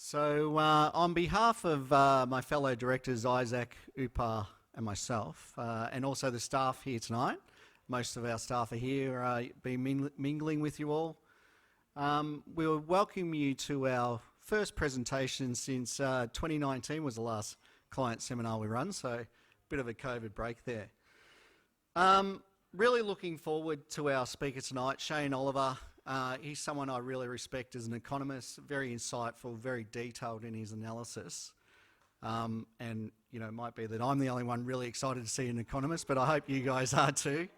On behalf of my fellow directors, Isaac, Upar and myself, and also the staff here tonight, most of our staff are here, been mingling with you all. We'll welcome you to our first presentation since 2019 was the last client seminar we run, so a bit of a COVID break there. Really looking forward to our speaker tonight, Shane Oliver. He's someone I really respect as an economist, very insightful, very detailed in his analysis. And, you know, it might be that I'm the only one really excited to see an economist, but I hope you guys are too.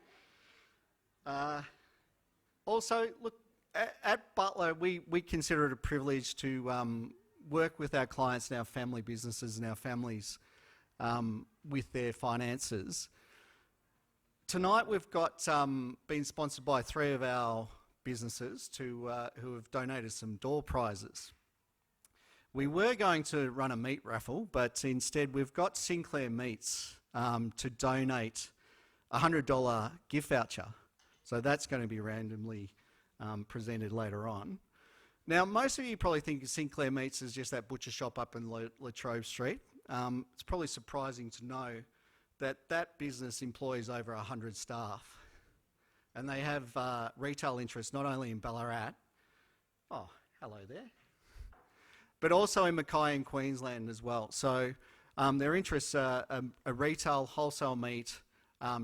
Also, look, at Butler, we consider it a privilege to work with our clients and our family businesses and our families with their finances. Tonight we've got been sponsored by 3 of our businesses who have donated some door prizes. We were going to run a meat raffle, but instead we've got Sinclair Meats to donate a $100 gift voucher. So that's going to be randomly presented later on. Now, most of you probably think Sinclair Meats is just that butcher shop up in Latrobe Street. It's probably surprising to know that that business employs over 100 staff. And they have retail interests not only in Ballarat, oh, hello there, but also in Mackay and Queensland as well. So their interests are a retail, wholesale meat,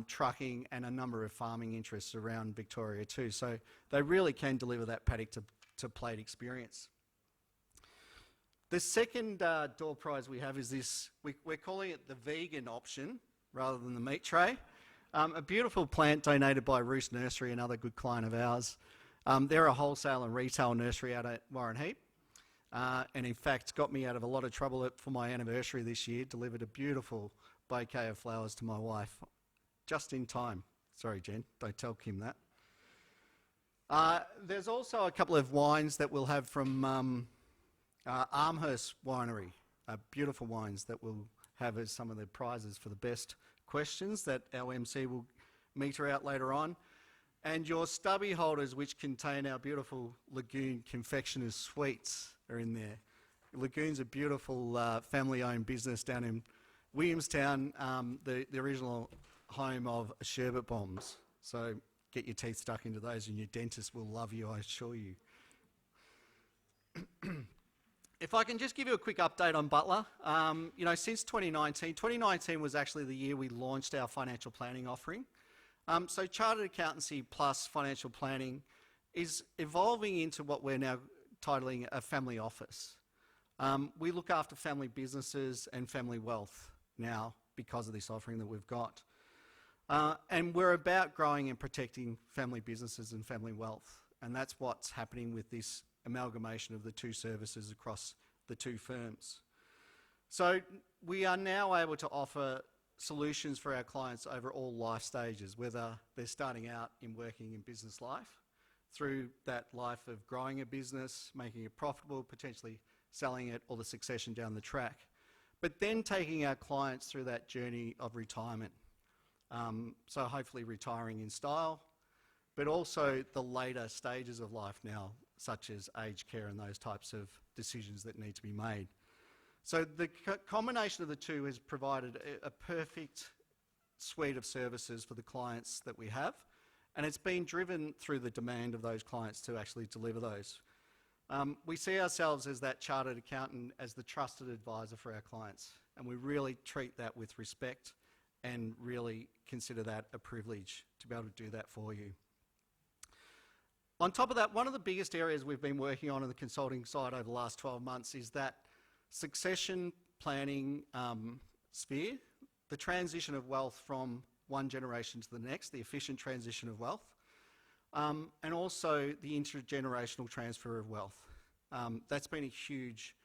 trucking, and a number of farming interests around Victoria too. So they really can deliver that paddock to plate experience. The second door prize we have is this, we're calling it the vegan option rather than the meat tray. A beautiful plant donated by Roost Nursery, another good client of ours. They're a wholesale and retail nursery out at Warranties. And in fact, got me out of a lot of trouble for my anniversary this year, delivered a beautiful bouquet of flowers to my wife, just in time. Sorry, Jen, don't tell Kim that. There's also a couple of wines that we'll have from Armhurst Winery, beautiful wines that we'll have as some of the prizes for the best questions that our MC will meter out later on. And your stubby holders, which contain our beautiful Lagoon Confectioners sweets, are in there. Lagoon's a beautiful family-owned business down in Williamstown, the original home of sherbet bombs. So get your teeth stuck into those and your dentist will love you, I assure you. If I can just give you a quick update on Butler, you know, since 2019 was actually the year we launched our financial planning offering. So chartered accountancy plus financial planning is evolving into what we're now titling a family office. We look after family businesses and family wealth now because of this offering that we've got. And we're about growing and protecting family businesses and family wealth. And that's what's happening with this amalgamation of the 2 services across the 2 firms. So we are now able to offer solutions for our clients over all life stages, whether they're starting out in working in business life, through that life of growing a business, making it profitable, potentially selling it, or the succession down the track. But then taking our clients through that journey of retirement. So hopefully retiring in style, but also the later stages of life now, such as aged care and those types of decisions that need to be made. So the combination of the 2 has provided a perfect suite of services for the clients that we have, and it's been driven through the demand of those clients to actually deliver those. We see ourselves as that chartered accountant, as the trusted advisor for our clients, and we really treat that with respect and really consider that a privilege to be able to do that for you. On top of that, one of the biggest areas we've been working on the consulting side over the last 12 months is that succession planning sphere, the transition of wealth from one generation to the next, the efficient transition of wealth, and also the intergenerational transfer of wealth. That's been a huge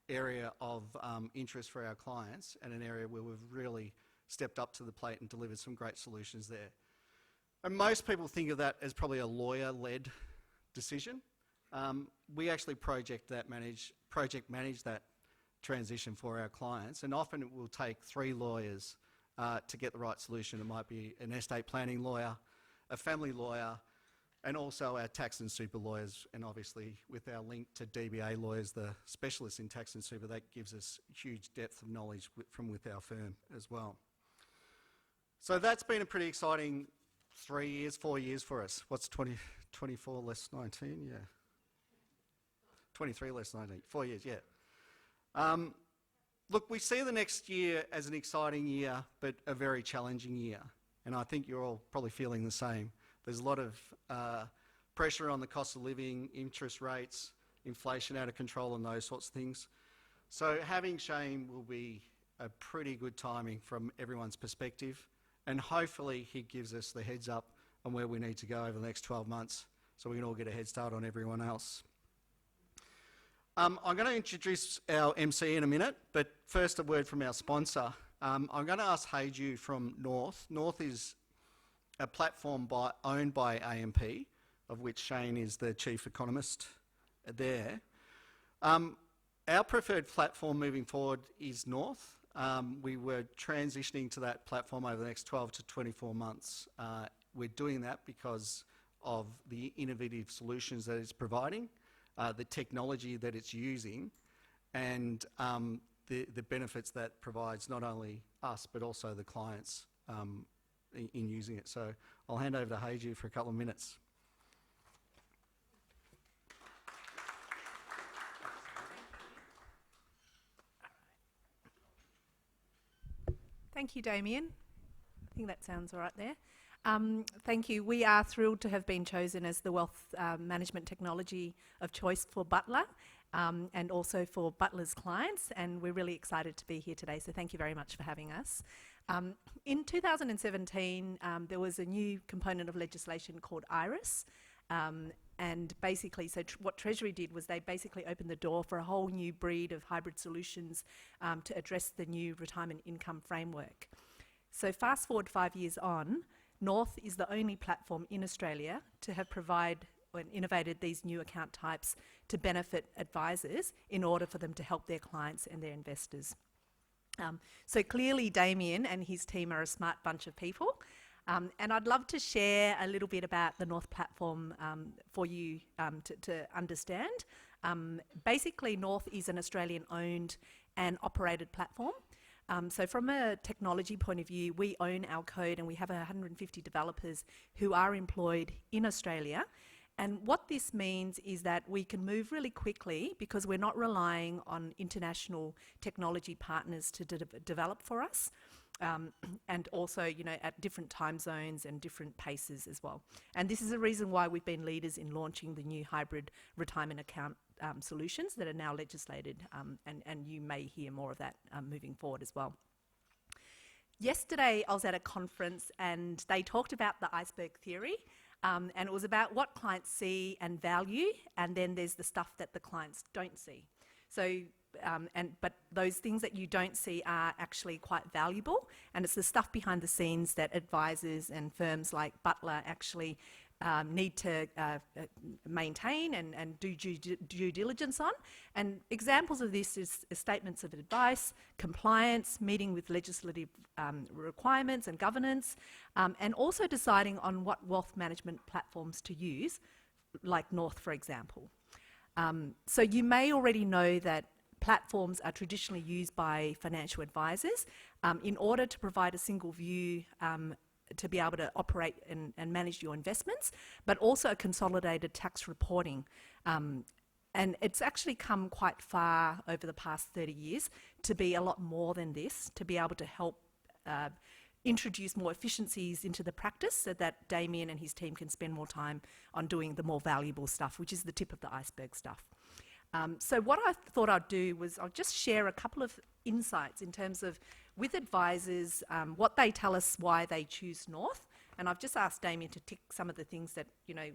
area of interest for our clients and an area where we've really stepped up to the plate and delivered some great solutions there. And most people think of that as probably a lawyer-led decision. We actually project manage that transition for our clients, and often it will take 3 lawyers to get the right solution. It might be an estate planning lawyer, a family lawyer, and also our tax and super lawyers, and obviously with our link to DBA lawyers, the specialists in tax and super, that gives us huge depth of knowledge from with our firm as well. So that's been a pretty exciting 3 years, 4 years for us. What's 24 less 19? Yeah. 23 less 19, 4 years, yeah. Look, we see the next year as an exciting year, but a very challenging year. And I think you're all probably feeling the same. There's a lot of pressure on the cost of living, interest rates, inflation out of control and those sorts of things. So having Shane will be a pretty good timing from everyone's perspective. And hopefully he gives us the heads up on where we need to go over the next 12 months so we can all get a head start on everyone else. I'm going to introduce our MC in a minute, but first a word from our sponsor. I'm going to ask Ha-Dieu from North. North is a platform owned by AMP, of which Shane is the chief economist there. Our preferred platform moving forward is North. We were transitioning to that platform over the next 12 to 24 months. We're doing that because of the innovative solutions that it's providing, the technology that it's using, and the benefits that provides not only us but also the clients in using it. So I'll hand over to Ha-Dieu for a couple of minutes. Thank you, Damien. I think that sounds all right there. Thank you. We are thrilled to have been chosen as the wealth management technology of choice for Butler and also for Butler's clients, and we're really excited to be here today, so thank you very much for having us. In 2017, there was a new component of legislation called IRIS, and basically, what Treasury did was they basically opened the door for a whole new breed of hybrid solutions to address the new retirement income framework. So fast forward 5 years on, North is the only platform in Australia to have innovated these new account types to benefit advisors in order for them to help their clients and their investors. So clearly Damien and his team are a smart bunch of people. And I'd love to share a little bit about the North platform for you to understand. Basically, North is an Australian-owned and operated platform. So from a technology point of view, we own our code and we have 150 developers who are employed in Australia. And what this means is that we can move really quickly because we're not relying on international technology partners to develop for us. And also, at different time zones and different paces as well. And this is a reason why we've been leaders in launching the new hybrid retirement account solutions that are now legislated, and you may hear more of that moving forward as well. Yesterday, I was at a conference and they talked about the iceberg theory, and it was about what clients see and value, and then there's the stuff that the clients don't see. So, but those things that you don't see are actually quite valuable, and it's the stuff behind the scenes that advisors and firms like Butler actually need to maintain and do due diligence on. And examples of this is statements of advice, compliance, meeting with legislative requirements and governance, and also deciding on what wealth management platforms to use, like North, for example. So you may already know that platforms are traditionally used by financial advisors in order to provide a single view to be able to operate and manage your investments, but also a consolidated tax reporting. And it's actually come quite far over the past 30 years to be a lot more than this, to be able to help introduce more efficiencies into the practice so that Damien and his team can spend more time on doing the more valuable stuff, which is the tip of the iceberg stuff. So what I thought I'd do was I'll just share a couple of insights in terms of, with advisors, what they tell us why they choose North. And I've just asked Damien to tick some of the things that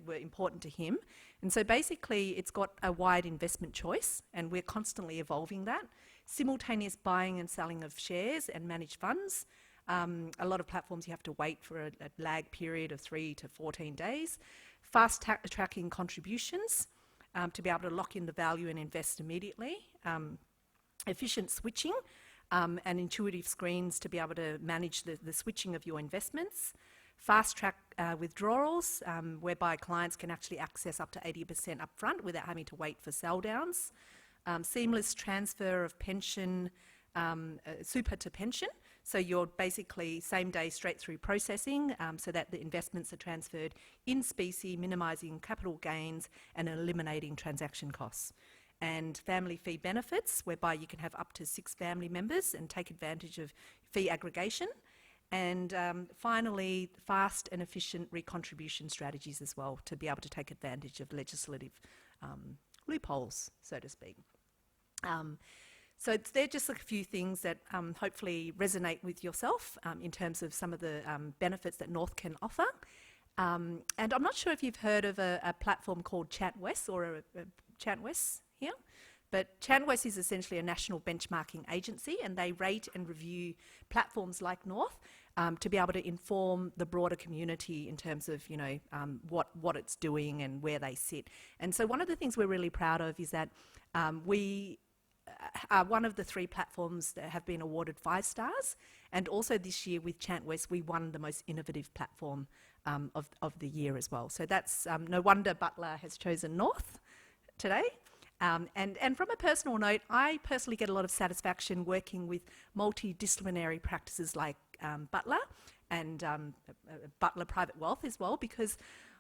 were important to him. And so basically it's got a wide investment choice, and we're constantly evolving that. Simultaneous buying and selling of shares and managed funds. A lot of platforms you have to wait for a lag period of 3 to 14 days. Fast tracking contributions. To be able to lock in the value and invest immediately, efficient switching and intuitive screens to be able to manage the switching of your investments, fast-track withdrawals, whereby clients can actually access up to 80% upfront without having to wait for sell downs, seamless transfer of pension, super to pension, so you're basically same day straight through processing, so that the investments are transferred in specie, minimising capital gains and eliminating transaction costs. And family fee benefits, whereby you can have up to 6 family members and take advantage of fee aggregation. And finally, fast and efficient recontribution strategies as well, to be able to take advantage of legislative loopholes, so to speak. So they're just a few things that hopefully resonate with yourself in terms of some of the benefits that North can offer. And I'm not sure if you've heard of a platform called ChatWest or a ChatWest here, but ChatWest is essentially a national benchmarking agency, and they rate and review platforms like North to be able to inform the broader community in terms of, you know, what it's doing and where they sit. And so one of the things we're really proud of is that we are one of the 3 platforms that have been awarded 5 stars, and also this year with ChatWest we won the most innovative platform of the year as well. So that's no wonder Butler has chosen North today. And from a personal note, I personally get a lot of satisfaction working with multidisciplinary practices like Butler and Butler Private Wealth as well, because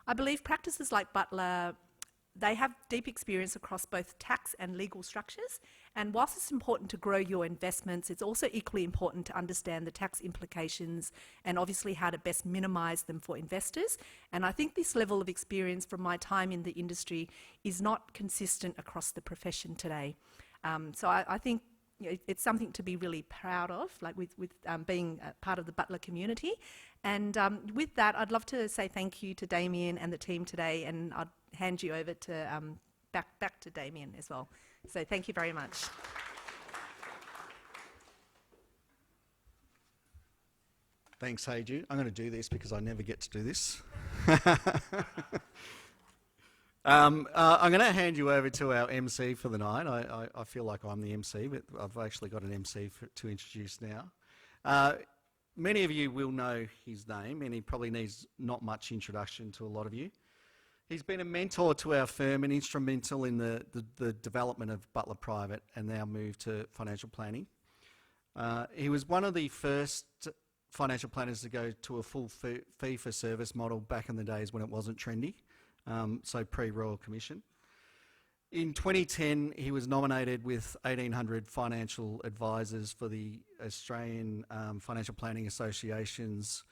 I believe practices like Butler, they have deep experience across both tax and legal structures. And whilst it's important to grow your investments, it's also equally important to understand the tax implications and obviously how to best minimise them for investors. And I think this level of experience from my time in the industry is not consistent across the profession today. So I think, you know, it's something to be really proud of, like with being part of the Butler community. And with that, I'd love to say thank you to Damien and the team today, and I'd hand you over to back to Damien as well. So thank you very much. Thanks, Ha-Dieu. I'm going to do this because I never get to do this. I'm going to hand you over to our MC for the night. I feel like I'm the MC, but I've actually got an MC to introduce now. Many of you will know his name, and he probably needs not much introduction to a lot of you. He's been a mentor to our firm and instrumental in the development of Butler Private and our move to financial planning. He was one of the first financial planners to go to a full fee-for-service model back in the days when it wasn't trendy, so pre-Royal Commission. In 2010, he was nominated with 1,800 financial advisors for the Australian Financial Planning Association's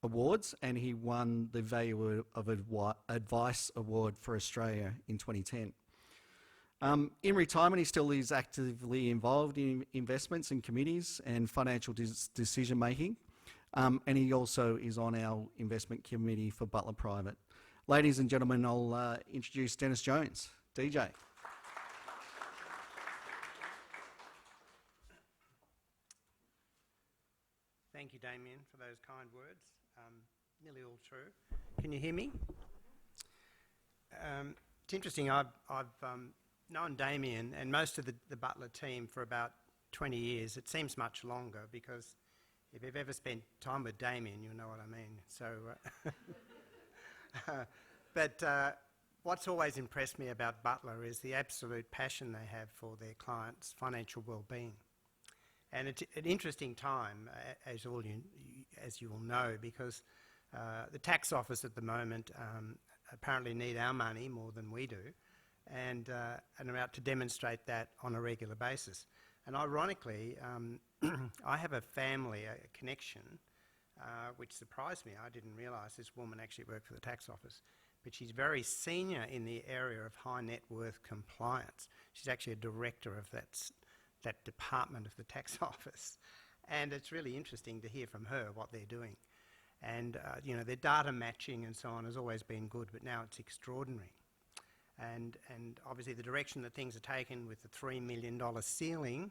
awards, and he won the Value of Advice Award for Australia in 2010. In retirement, he still is actively involved in investments and committees and financial decision making, and he also is on our investment committee for Butler Private. Ladies and gentlemen, I'll introduce Dennis Jones, DJ. Thank you, Damien, for those kind words. Nearly all true. Can you hear me? It's interesting, I've known Damien and most of the Butler team for about 20 years. It seems much longer because if you've ever spent time with Damien, you'll know what I mean. So, but what's always impressed me about Butler is the absolute passion they have for their clients' financial well-being. And it's an interesting time, as you will know, because the tax office at the moment apparently need our money more than we do, and are out to demonstrate that on a regular basis. And ironically, I have a family, a connection, which surprised me. I didn't realise this woman actually worked for the tax office, but she's very senior in the area of high net worth compliance. She's actually a director of that department of the tax office, and it's really interesting to hear from her what they're doing. And you know, their data matching and so on has always been good, but now it's extraordinary. And obviously the direction that things are taken with the $3 million ceiling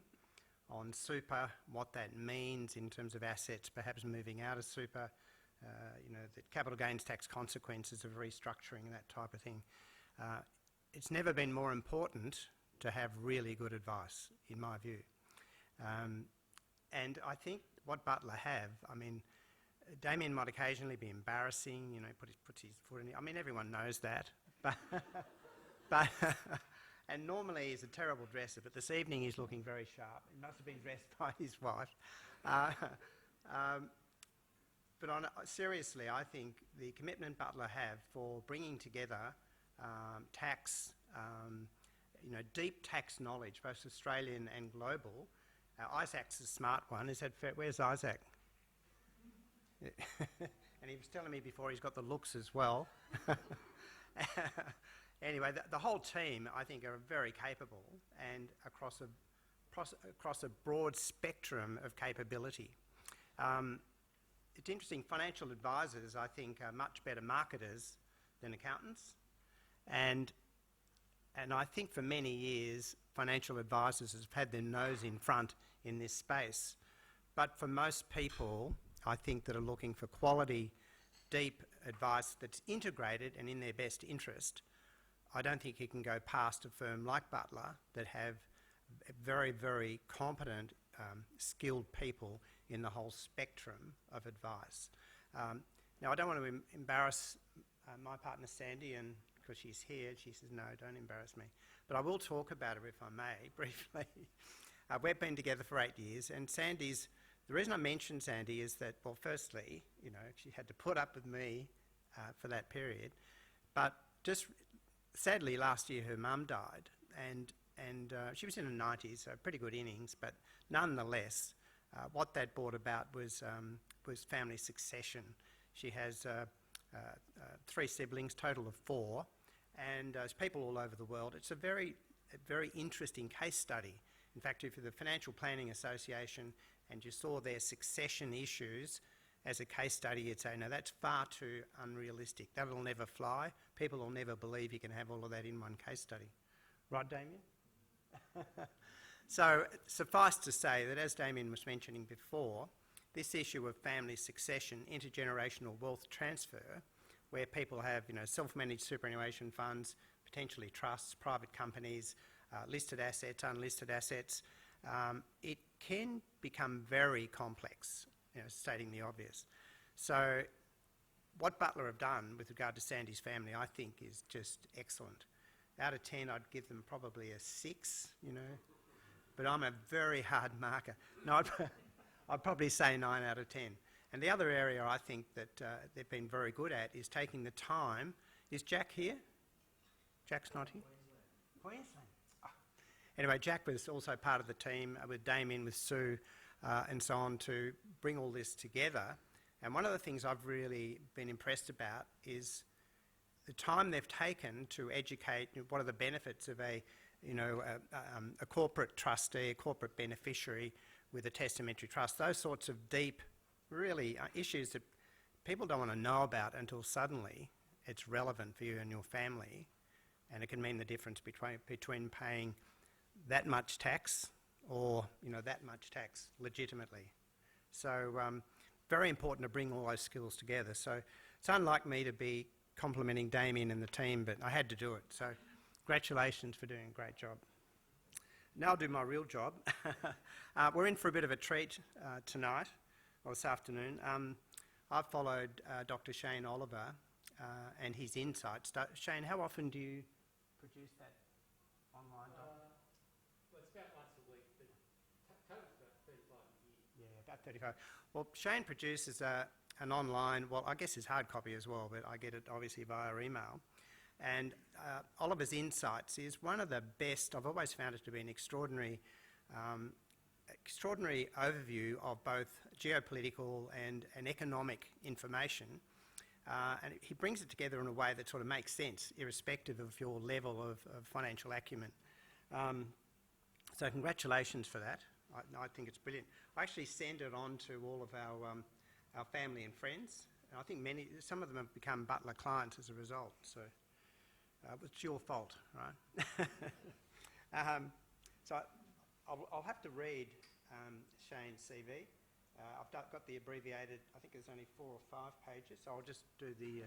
on super, what that means in terms of assets perhaps moving out of super, you know, the capital gains tax consequences of restructuring, that type of thing. It's never been more important to have really good advice, in my view. And I think what Butler have, I mean, Damien might occasionally be embarrassing, you know, puts his foot in it. I mean, everyone knows that. But and normally he's a terrible dresser, but this evening he's looking very sharp. He must have been dressed by his wife. But seriously, I think the commitment Butler have for bringing together tax, deep tax knowledge, both Australian and global. Isaac's a smart one. Is that fair? Where's Isaac? And he was telling me before he's got the looks as well. Anyway, the whole team, I think, are very capable and across a broad spectrum of capability. It's interesting, financial advisors, I think, are much better marketers than accountants. And I think for many years, financial advisors have had their nose in front in this space. But for most people, I think, that are looking for quality, deep advice that's integrated and in their best interest, I don't think you can go past a firm like Butler that have very, very competent, skilled people in the whole spectrum of advice. Now, I don't want to embarrass my partner Sandy, and because she's here, she says, no, don't embarrass me. But I will talk about her, if I may, briefly. We've been together for 8 years, and the reason I mention Sandy is that, well, firstly, you know, she had to put up with me for that period, but just sadly last year her mum died, and she was in her 90s, so pretty good innings, but nonetheless, what that brought about was family succession. She has 3 siblings, total of 4, and there's people all over the world. It's a very interesting case study. In fact, if you're the Financial Planning Association and you saw their succession issues as a case study, you'd say, no, that's far too unrealistic. That'll never fly. People will never believe you can have all of that in one case study. Right, Damien? So suffice to say that, as Damien was mentioning before, this issue of family succession, intergenerational wealth transfer, where people have, you know, self-managed superannuation funds, potentially trusts, private companies, listed assets, unlisted assets, it can become very complex, you know, stating the obvious. So what Butler have done with regard to Sandy's family, I think, is just excellent. Out of 10, I'd give them probably a 6, you know, but I'm a very hard marker. No, I'd probably say 9 out of 10. And the other area I think that they've been very good at is taking the time. Is Jack here? Jack's not here? Queensland. Oh. Anyway, Jack was also part of the team with Damien, with Sue, and so on, to bring all this together. And one of the things I've really been impressed about is the time they've taken to educate what are the benefits of a corporate trustee, a corporate beneficiary with a testamentary trust, those sorts of deep, really issues that people don't want to know about until suddenly it's relevant for you and your family, and it can mean the difference between paying that much tax or, you know, that much tax legitimately. So very important to bring all those skills together. So it's unlike me to be complimenting Damien and the team, but I had to do it. So congratulations for doing a great job. Now I'll do my real job. We're in for a bit of a treat tonight, or this afternoon. I've followed Dr. Shane Oliver and his insights. Shane, how often do you produce that online doc? Well, it's about once a week, but total's about 35 a year. Yeah, about 35. Well, Shane produces an online, well, I guess it's hard copy as well, but I get it obviously via email. And Oliver's Insights is one of the best. I've always found it to be an extraordinary overview of both geopolitical and economic information. And he brings it together in a way that sort of makes sense, irrespective of your level of financial acumen. So congratulations for that. I think it's brilliant. I actually send it on to all of our family and friends. And I think some of them have become Butler clients as a result. So it's your fault, right? So I'll have to read Shane's CV. I've got the abbreviated, I think there's only 4 or 5 pages, so I'll just do the...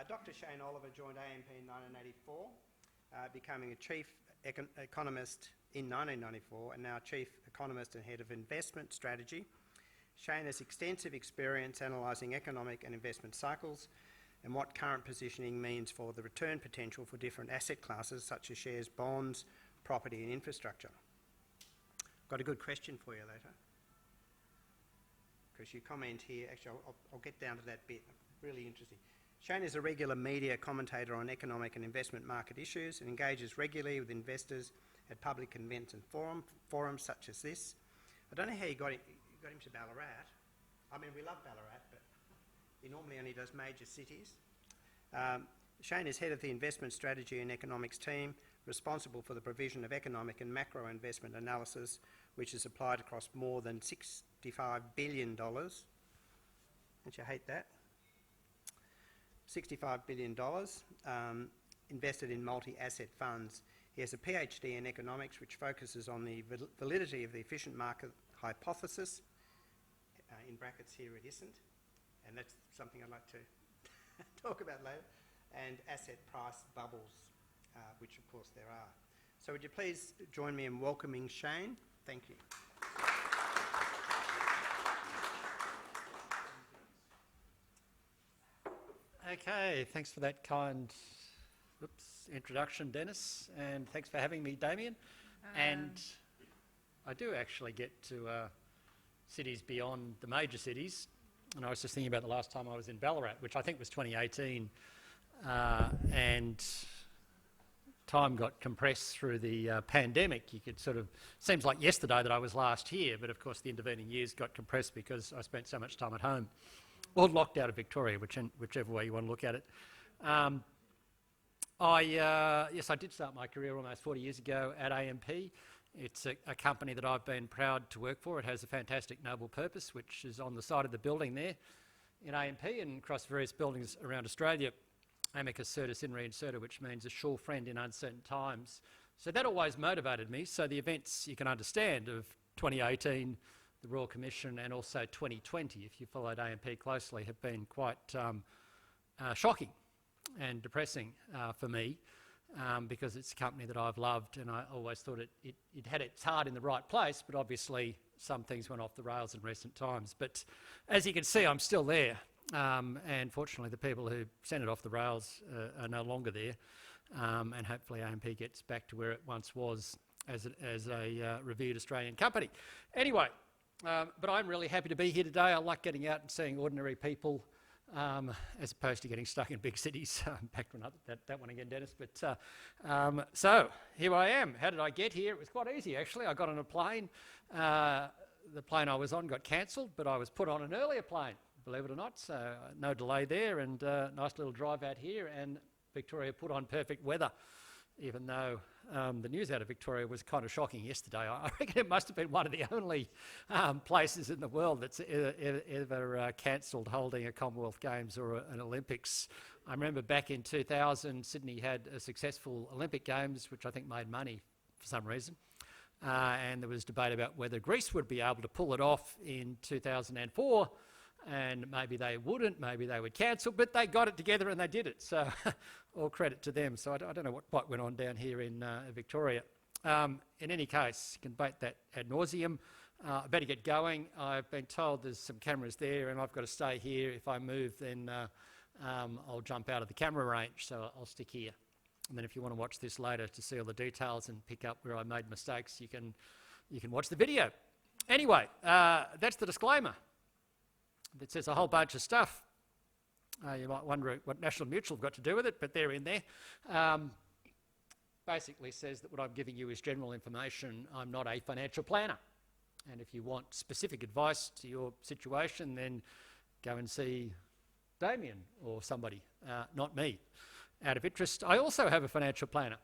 Dr. Shane Oliver joined AMP in 1984, becoming a chief economist in 1994, and now chief economist and head of investment strategy. Shane has extensive experience analysing economic and investment cycles and what current positioning means for the return potential for different asset classes such as shares, bonds, property and infrastructure. Got a good question for you later. Because you comment here, actually I'll get down to that bit, really interesting. Shane is a regular media commentator on economic and investment market issues and engages regularly with investors at public events and forums such as this. I don't know how you got him to Ballarat. I mean, we love Ballarat, but he normally only does major cities. Shane is head of the investment strategy and economics team, responsible for the provision of economic and macro investment analysis, which is applied across more than $65 billion. Don't you hate that? $65 billion invested in multi-asset funds. He has a PhD in economics, which focuses on the validity of the efficient market hypothesis. In brackets here it isn't, and that's something I'd like to talk about later, and asset price bubbles, which of course there are. So would you please join me in welcoming Shane? Thank you. Okay, thanks for that kind introduction, Dennis, and thanks for having me, Damien. And I do actually get to cities beyond the major cities, and I was just thinking about the last time I was in Ballarat, which I think was 2018, and time got compressed through the pandemic. You could sort of, seems like yesterday that I was last here, but of course the intervening years got compressed because I spent so much time at home, or locked out of Victoria, whichever way you want to look at it. Yes, I did start my career almost 40 years ago at AMP. It's a company that I've been proud to work for. It has a fantastic noble purpose, which is on the side of the building there in AMP and across various buildings around Australia. Amicus certis in re incerta, which means a sure friend in uncertain times. So that always motivated me. So the events, you can understand, of 2018, the Royal Commission, and also 2020, if you followed AMP closely, have been quite shocking and depressing for me, because it's a company that I've loved, and I always thought it had its heart in the right place, but obviously some things went off the rails in recent times. But as you can see, I'm still there, and fortunately the people who sent it off the rails are no longer there, and hopefully AMP gets back to where it once was as a revered Australian company. Anyway, but I'm really happy to be here today. I like getting out and seeing ordinary people, as opposed to getting stuck in big cities. Back to that one again, Dennis. But so here I am. How did I get here? It was quite easy, actually. I got on a plane. The plane I was on got cancelled, but I was put on an earlier plane, believe it or not. So no delay there, and nice little drive out here. And Victoria put on perfect weather, even though the news out of Victoria was kind of shocking yesterday. I reckon it must have been one of the only places in the world that's ever cancelled holding a Commonwealth Games or an Olympics. I remember back in 2000, Sydney had a successful Olympic Games, which I think made money for some reason. And there was debate about whether Greece would be able to pull it off in 2004. And maybe they wouldn't, maybe they would cancel, but they got it together and they did it. So all credit to them. So I don't know what went on down here in Victoria. In any case, you can debate that ad nauseum. I better get going. I've been told there's some cameras there and I've got to stay here. If I move, then I'll jump out of the camera range, so I'll stick here. And then if you want to watch this later to see all the details and pick up where I made mistakes, you can watch the video. Anyway, that's the disclaimer. It says a whole bunch of stuff. You might wonder what National Mutual have got to do with it, but they're in there. Basically says that what I'm giving you is general information. I'm not a financial planner. And if you want specific advice to your situation, then go and see Damien or somebody, not me. Out of interest, I also have a financial planner.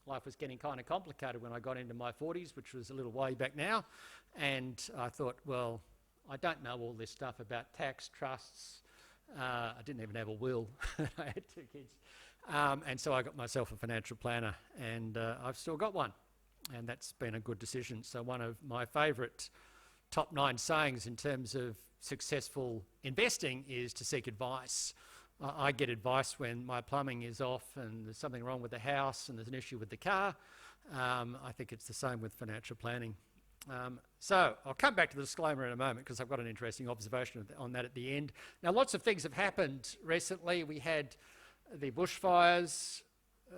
Life was getting kind of complicated when I got into my 40s, which was a little way back now. And I thought, well, I don't know all this stuff about tax, trusts. I didn't even have a will. I had 2 kids. And so I got myself a financial planner, and I've still got one. And that's been a good decision. So one of my favourite top 9 sayings in terms of successful investing is to seek advice. I get advice when my plumbing is off and there's something wrong with the house and there's an issue with the car. I think it's the same with financial planning. So I'll come back to the disclaimer in a moment because I've got an interesting observation on that at the end. Now, lots of things have happened recently. We had the bushfires.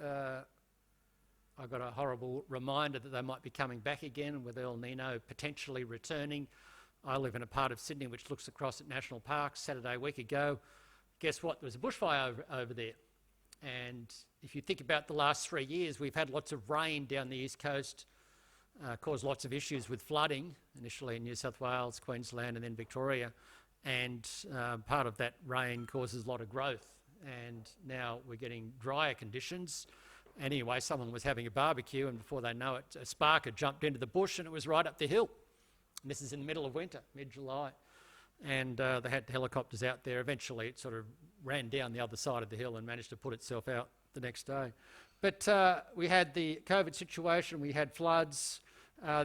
I got a horrible reminder that they might be coming back again with El Nino potentially returning. I live in a part of Sydney which looks across at national parks. Saturday a week ago, guess what? There was a bushfire over there. And if you think about the last 3 years, we've had lots of rain down the east coast, caused lots of issues with flooding, initially in New South Wales, Queensland and then Victoria. And part of that rain causes a lot of growth. And now we're getting drier conditions. Anyway, someone was having a barbecue and before they know it, a spark had jumped into the bush and it was right up the hill. And this is in the middle of winter, mid-July. And they had helicopters out there. Eventually it sort of ran down the other side of the hill and managed to put itself out the next day. But we had the COVID situation, we had floods,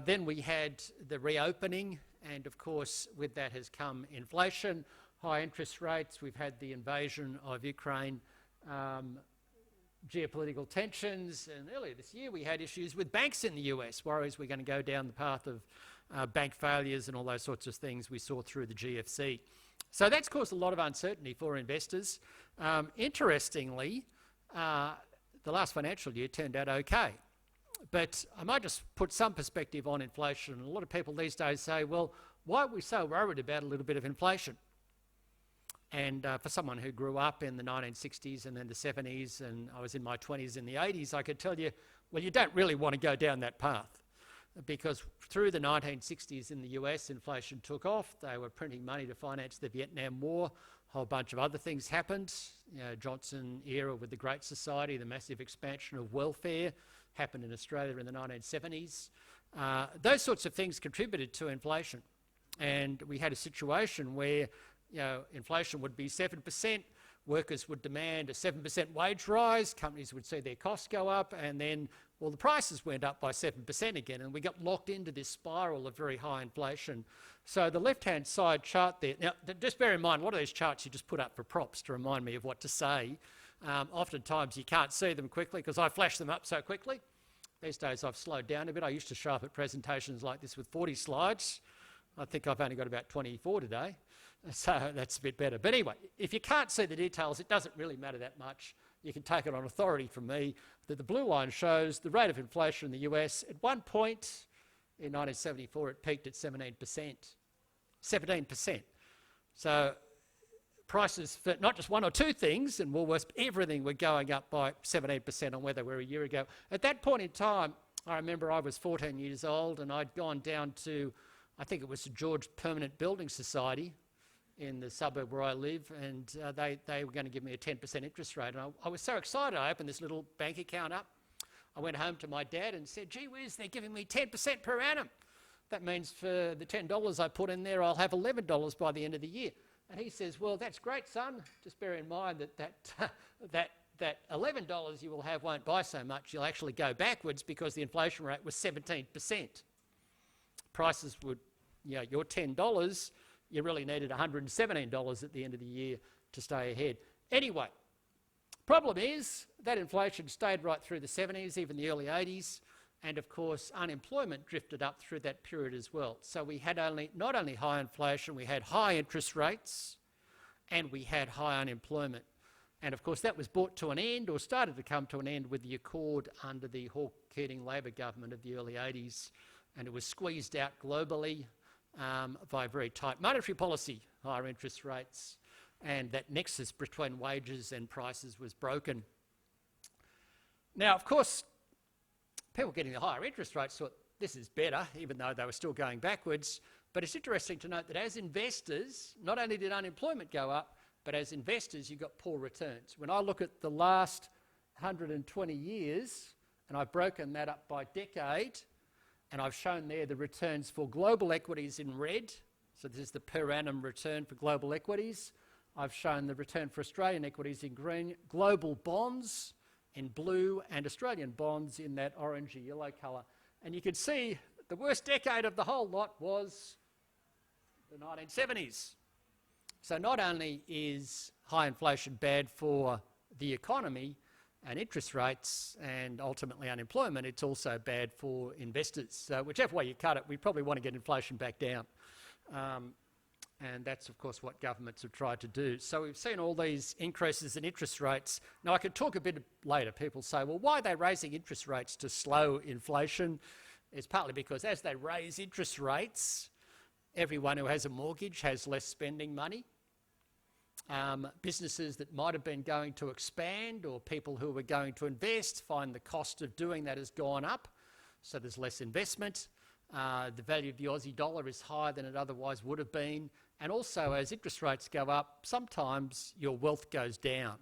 then we had the reopening, and of course with that has come inflation, high interest rates, we've had the invasion of Ukraine, geopolitical tensions, and earlier this year we had issues with banks in the US, worries we're going to go down the path of bank failures and all those sorts of things we saw through the GFC. So that's caused a lot of uncertainty for investors. Interestingly, the last financial year turned out okay. But I might just put some perspective on inflation. A lot of people these days say, well, why are we so worried about a little bit of inflation? And for someone who grew up in the 1960s and then the 70s, and I was in my 20s in the 80s, I could tell you, well, you don't really want to go down that path. Because through the 1960s in the US, inflation took off. They were printing money to finance the Vietnam War. A whole bunch of other things happened. You know, Johnson era with the Great Society, the massive expansion of welfare happened in Australia in the 1970s. Those sorts of things contributed to inflation. And we had a situation where inflation would be 7%, workers would demand a 7% wage rise, companies would see their costs go up, and then, well, the prices went up by 7% again, and we got locked into this spiral of very high inflation. So the left-hand side chart there, now just bear in mind, a lot of these charts you just put up for props to remind me of what to say. Oftentimes you can't see them quickly because I flash them up so quickly. These days I've slowed down a bit. I used to show up at presentations like this with 40 slides. I think I've only got about 24 today. So that's a bit better. But anyway, if you can't see the details, it doesn't really matter that much. You can take it on authority from me that the blue line shows the rate of inflation in the US. At one point in 1974, it peaked at 17%. 17%. So prices for not just one or two things, and Woolworths, everything were going up by 17% on where they were a year ago. At that point in time, I remember I was 14 years old and I'd gone down to, I think it was the George Permanent Building Society in the suburb where I live, and they were going to give me a 10% interest rate. And I was so excited, I opened this little bank account up. I went home to my dad and said, gee whiz, they're giving me 10% per annum. That means for the $10 I put in there, I'll have $11 by the end of the year. And he says, well, that's great, son. Just bear in mind that $11 you will have won't buy so much. You'll actually go backwards because the inflation rate was 17%. Prices would, your $10, you really needed $117 at the end of the year to stay ahead. Anyway, problem is that inflation stayed right through the 70s, even the early 80s, and of course unemployment drifted up through that period as well. So we had not only high inflation, we had high interest rates and we had high unemployment. And of course that was brought to an end, or started to come to an end, with the Accord under the Hawke-Keating Labor government of the early 80s, and it was squeezed out globally by very tight monetary policy, higher interest rates, and that nexus between wages and prices was broken. Now, of course, people getting the higher interest rates thought this is better, even though they were still going backwards. But it's interesting to note that as investors, not only did unemployment go up, but as investors, you got poor returns. When I look at the last 120 years, and I've broken that up by decade, and I've shown there the returns for global equities in red. So this is the per annum return for global equities. I've shown the return for Australian equities in green, global bonds in blue, and Australian bonds in that orangey yellow colour. And you can see the worst decade of the whole lot was the 1970s. So not only is high inflation bad for the economy, and interest rates and ultimately unemployment, it's also bad for investors. So whichever way you cut it, we probably want to get inflation back down. And that's, of course, what governments have tried to do. So we've seen all these increases in interest rates. Now, I could talk a bit later. People say, well, why are they raising interest rates to slow inflation? It's partly because as they raise interest rates, everyone who has a mortgage has less spending money. Businesses that might have been going to expand or people who were going to invest find the cost of doing that has gone up, so there's less investment. The value of the Aussie dollar is higher than it otherwise would have been. And also, as interest rates go up, sometimes your wealth goes down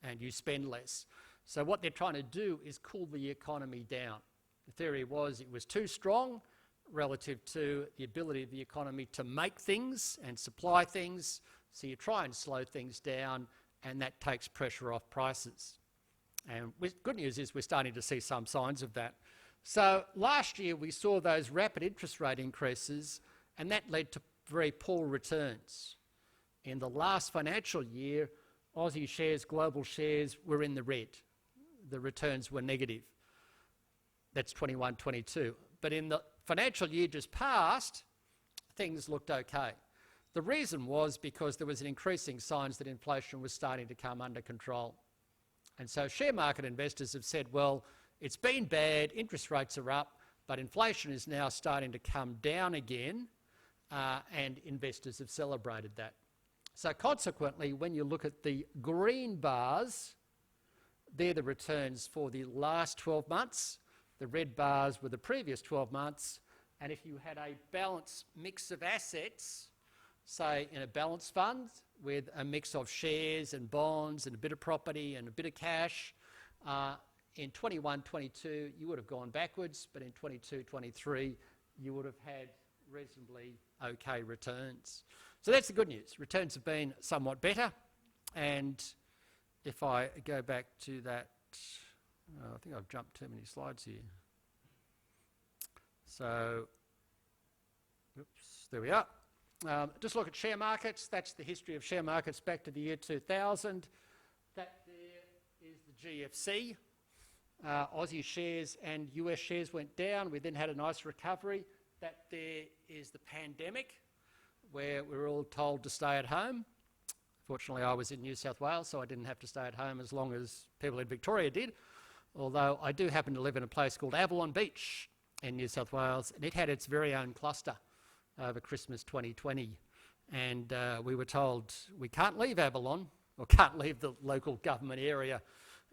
and you spend less. So what they're trying to do is cool the economy down. The theory was it was too strong relative to the ability of the economy to make things and supply things. So you try and slow things down, and that takes pressure off prices. And good news is we're starting to see some signs of that. So last year we saw those rapid interest rate increases, and that led to very poor returns. In the last financial year, Aussie shares, global shares were in the red. The returns were negative. That's 21-22. But in the financial year just past, things looked okay. The reason was because there was an increasing signs that inflation was starting to come under control. And so share market investors have said, well, it's been bad, interest rates are up, but inflation is now starting to come down again, and investors have celebrated that. So consequently, when you look at the green bars, they're the returns for the last 12 months. The red bars were the previous 12 months. And if you had a balanced mix of assets, say in a balanced fund with a mix of shares and bonds and a bit of property and a bit of cash, in 21-22 you would have gone backwards, but in 22-23 you would have had reasonably okay returns. So that's the good news. Returns have been somewhat better, and if I go back to that, I think I've jumped too many slides here. So, oops, there we are. Just look at share markets. That's the history of share markets back to the year 2000. That there is the GFC. Aussie shares and US shares went down. We then had a nice recovery. That there is the pandemic, where we were all told to stay at home. Fortunately, I was in New South Wales, so I didn't have to stay at home as long as people in Victoria did. Although I do happen to live in a place called Avalon Beach in New South Wales, and it had its very own cluster over Christmas 2020. And we were told we can't leave Avalon, or can't leave the local government area.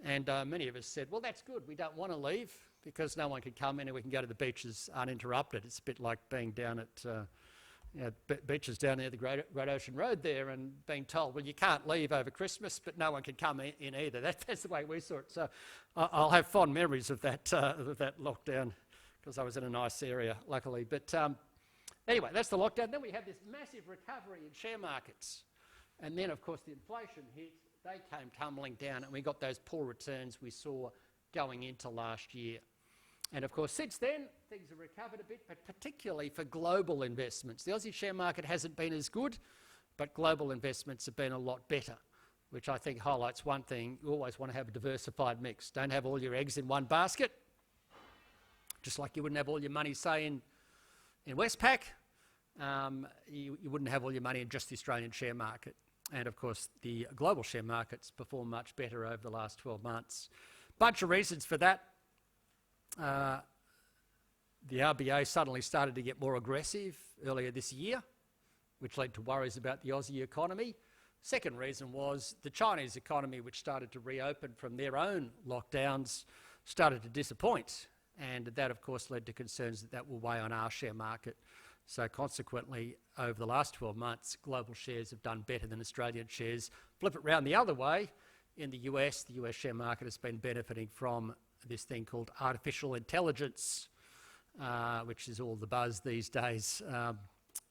And many of us said, well, that's good. We don't want to leave because no one can come in and we can go to the beaches uninterrupted. It's a bit like being down at beaches down near the Great Ocean Road there and being told, well, you can't leave over Christmas, but no one can come in either. That's the way we saw it. So I'll have fond memories of that lockdown because I was in a nice area, luckily. But anyway, that's the lockdown. Then we have this massive recovery in share markets. And then, of course, the inflation hit. They came tumbling down, and we got those poor returns we saw going into last year. And of course, since then, things have recovered a bit, but particularly for global investments. The Aussie share market hasn't been as good, but global investments have been a lot better, which I think highlights one thing. You always want to have a diversified mix. Don't have all your eggs in one basket, just like you wouldn't have all your money, say, in Westpac. You wouldn't have all your money in just the Australian share market. And of course, the global share markets performed much better over the last 12 months. Bunch of reasons for that. The RBA suddenly started to get more aggressive earlier this year, which led to worries about the Aussie economy. Second reason was the Chinese economy, which started to reopen from their own lockdowns, started to disappoint. And that, of course, led to concerns that will weigh on our share market. So consequently, over the last 12 months, global shares have done better than Australian shares. Flip it round the other way, in the US share market has been benefiting from this thing called artificial intelligence, which is all the buzz these days. I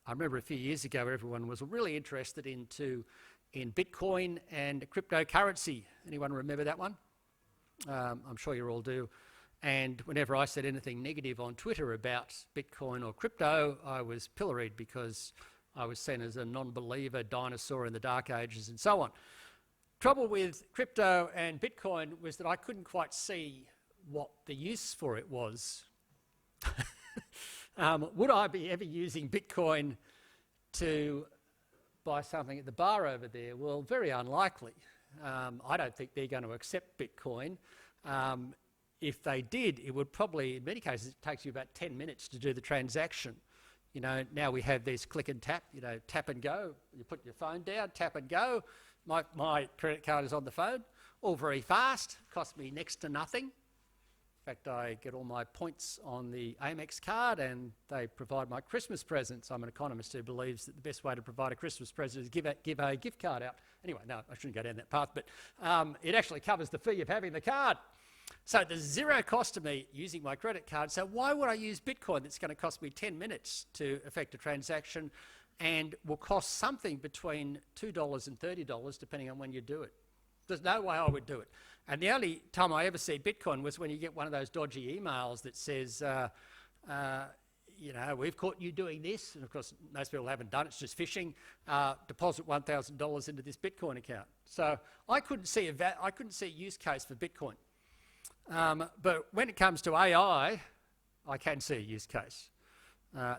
remember a few years ago, everyone was really interested in Bitcoin and cryptocurrency. Anyone remember that one? I'm sure you all do. And whenever I said anything negative on Twitter about Bitcoin or crypto, I was pilloried because I was seen as a non-believer, dinosaur in the dark ages and so on. Trouble with crypto and Bitcoin was that I couldn't quite see what the use for it was. Would I be ever using Bitcoin to buy something at the bar over there? Well, very unlikely. I don't think they're going to accept Bitcoin. If they did, it would probably, in many cases, it takes you about 10 minutes to do the transaction. You know, now we have this click and tap, you know, tap and go. You put your phone down, tap and go. My credit card is on the phone, all very fast, cost me next to nothing. In fact, I get all my points on the Amex card and they provide my Christmas presents. I'm an economist who believes that the best way to provide a Christmas present is give a gift card out. Anyway, no, I shouldn't go down that path, but it actually covers the fee of having the card. So there's zero cost to me using my credit card. So why would I use Bitcoin that's going to cost me 10 minutes to effect a transaction and will cost something between $2 and $30 depending on when you do it? There's no way I would do it. And the only time I ever see Bitcoin was when you get one of those dodgy emails that says, you know, we've caught you doing this. And of course, most people haven't done it. It's just phishing. Deposit $1,000 into this Bitcoin account. So I couldn't see a use case for Bitcoin. But when it comes to AI, I can see a use case.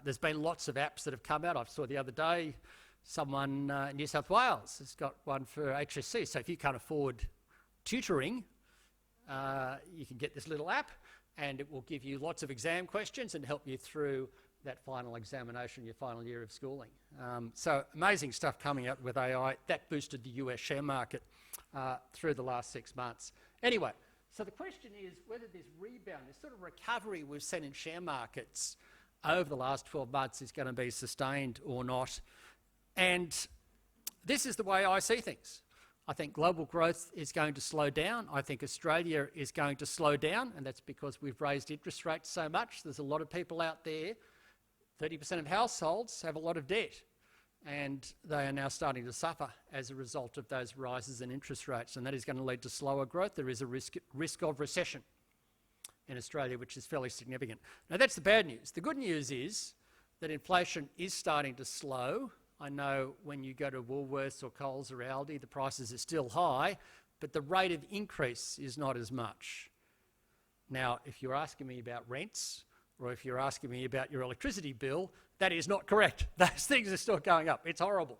There's been lots of apps that have come out. I saw the other day someone in New South Wales has got one for HSC. So if you can't afford tutoring, you can get this little app and it will give you lots of exam questions and help you through that final examination, your final year of schooling. So amazing stuff coming out with AI. That boosted the US share market through the last 6 months. Anyway, so the question is whether this rebound, this sort of recovery we've seen in share markets over the last 12 months is going to be sustained or not. And this is the way I see things. I think global growth is going to slow down. I think Australia is going to slow down, and that's because we've raised interest rates so much. There's a lot of people out there, 30% of households have a lot of debt, and they are now starting to suffer as a result of those rises in interest rates, and that is going to lead to slower growth. There is a risk of recession in Australia, which is fairly significant. Now, that's the bad news. The good news is that inflation is starting to slow. I know when you go to Woolworths or Coles or Aldi, the prices are still high, but the rate of increase is not as much. Now, if you're asking me about rents, or if you're asking me about your electricity bill, that is not correct. Those things are still going up. It's horrible.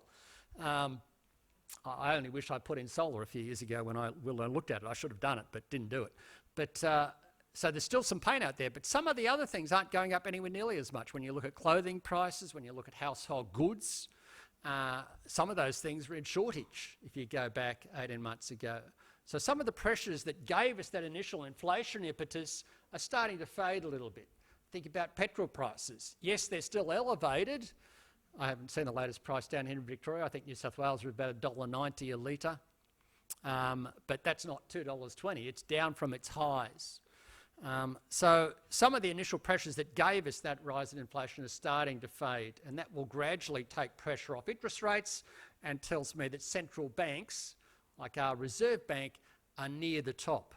I only wish I put in solar a few years ago when I looked at it. I should have done it, but didn't do it. But so there's still some pain out there, but some of the other things aren't going up anywhere nearly as much. When you look at clothing prices, when you look at household goods, some of those things were in shortage if you go back 18 months ago. So some of the pressures that gave us that initial inflation impetus are starting to fade a little bit. Think about petrol prices. Yes, they're still elevated. I haven't seen the latest price down here in Victoria. I think New South Wales are about $1.90 a litre. But that's not $2.20. It's down from its highs. So some of the initial pressures that gave us that rise in inflation are starting to fade, and that will gradually take pressure off interest rates and tells me that central banks, like our Reserve Bank, are near the top.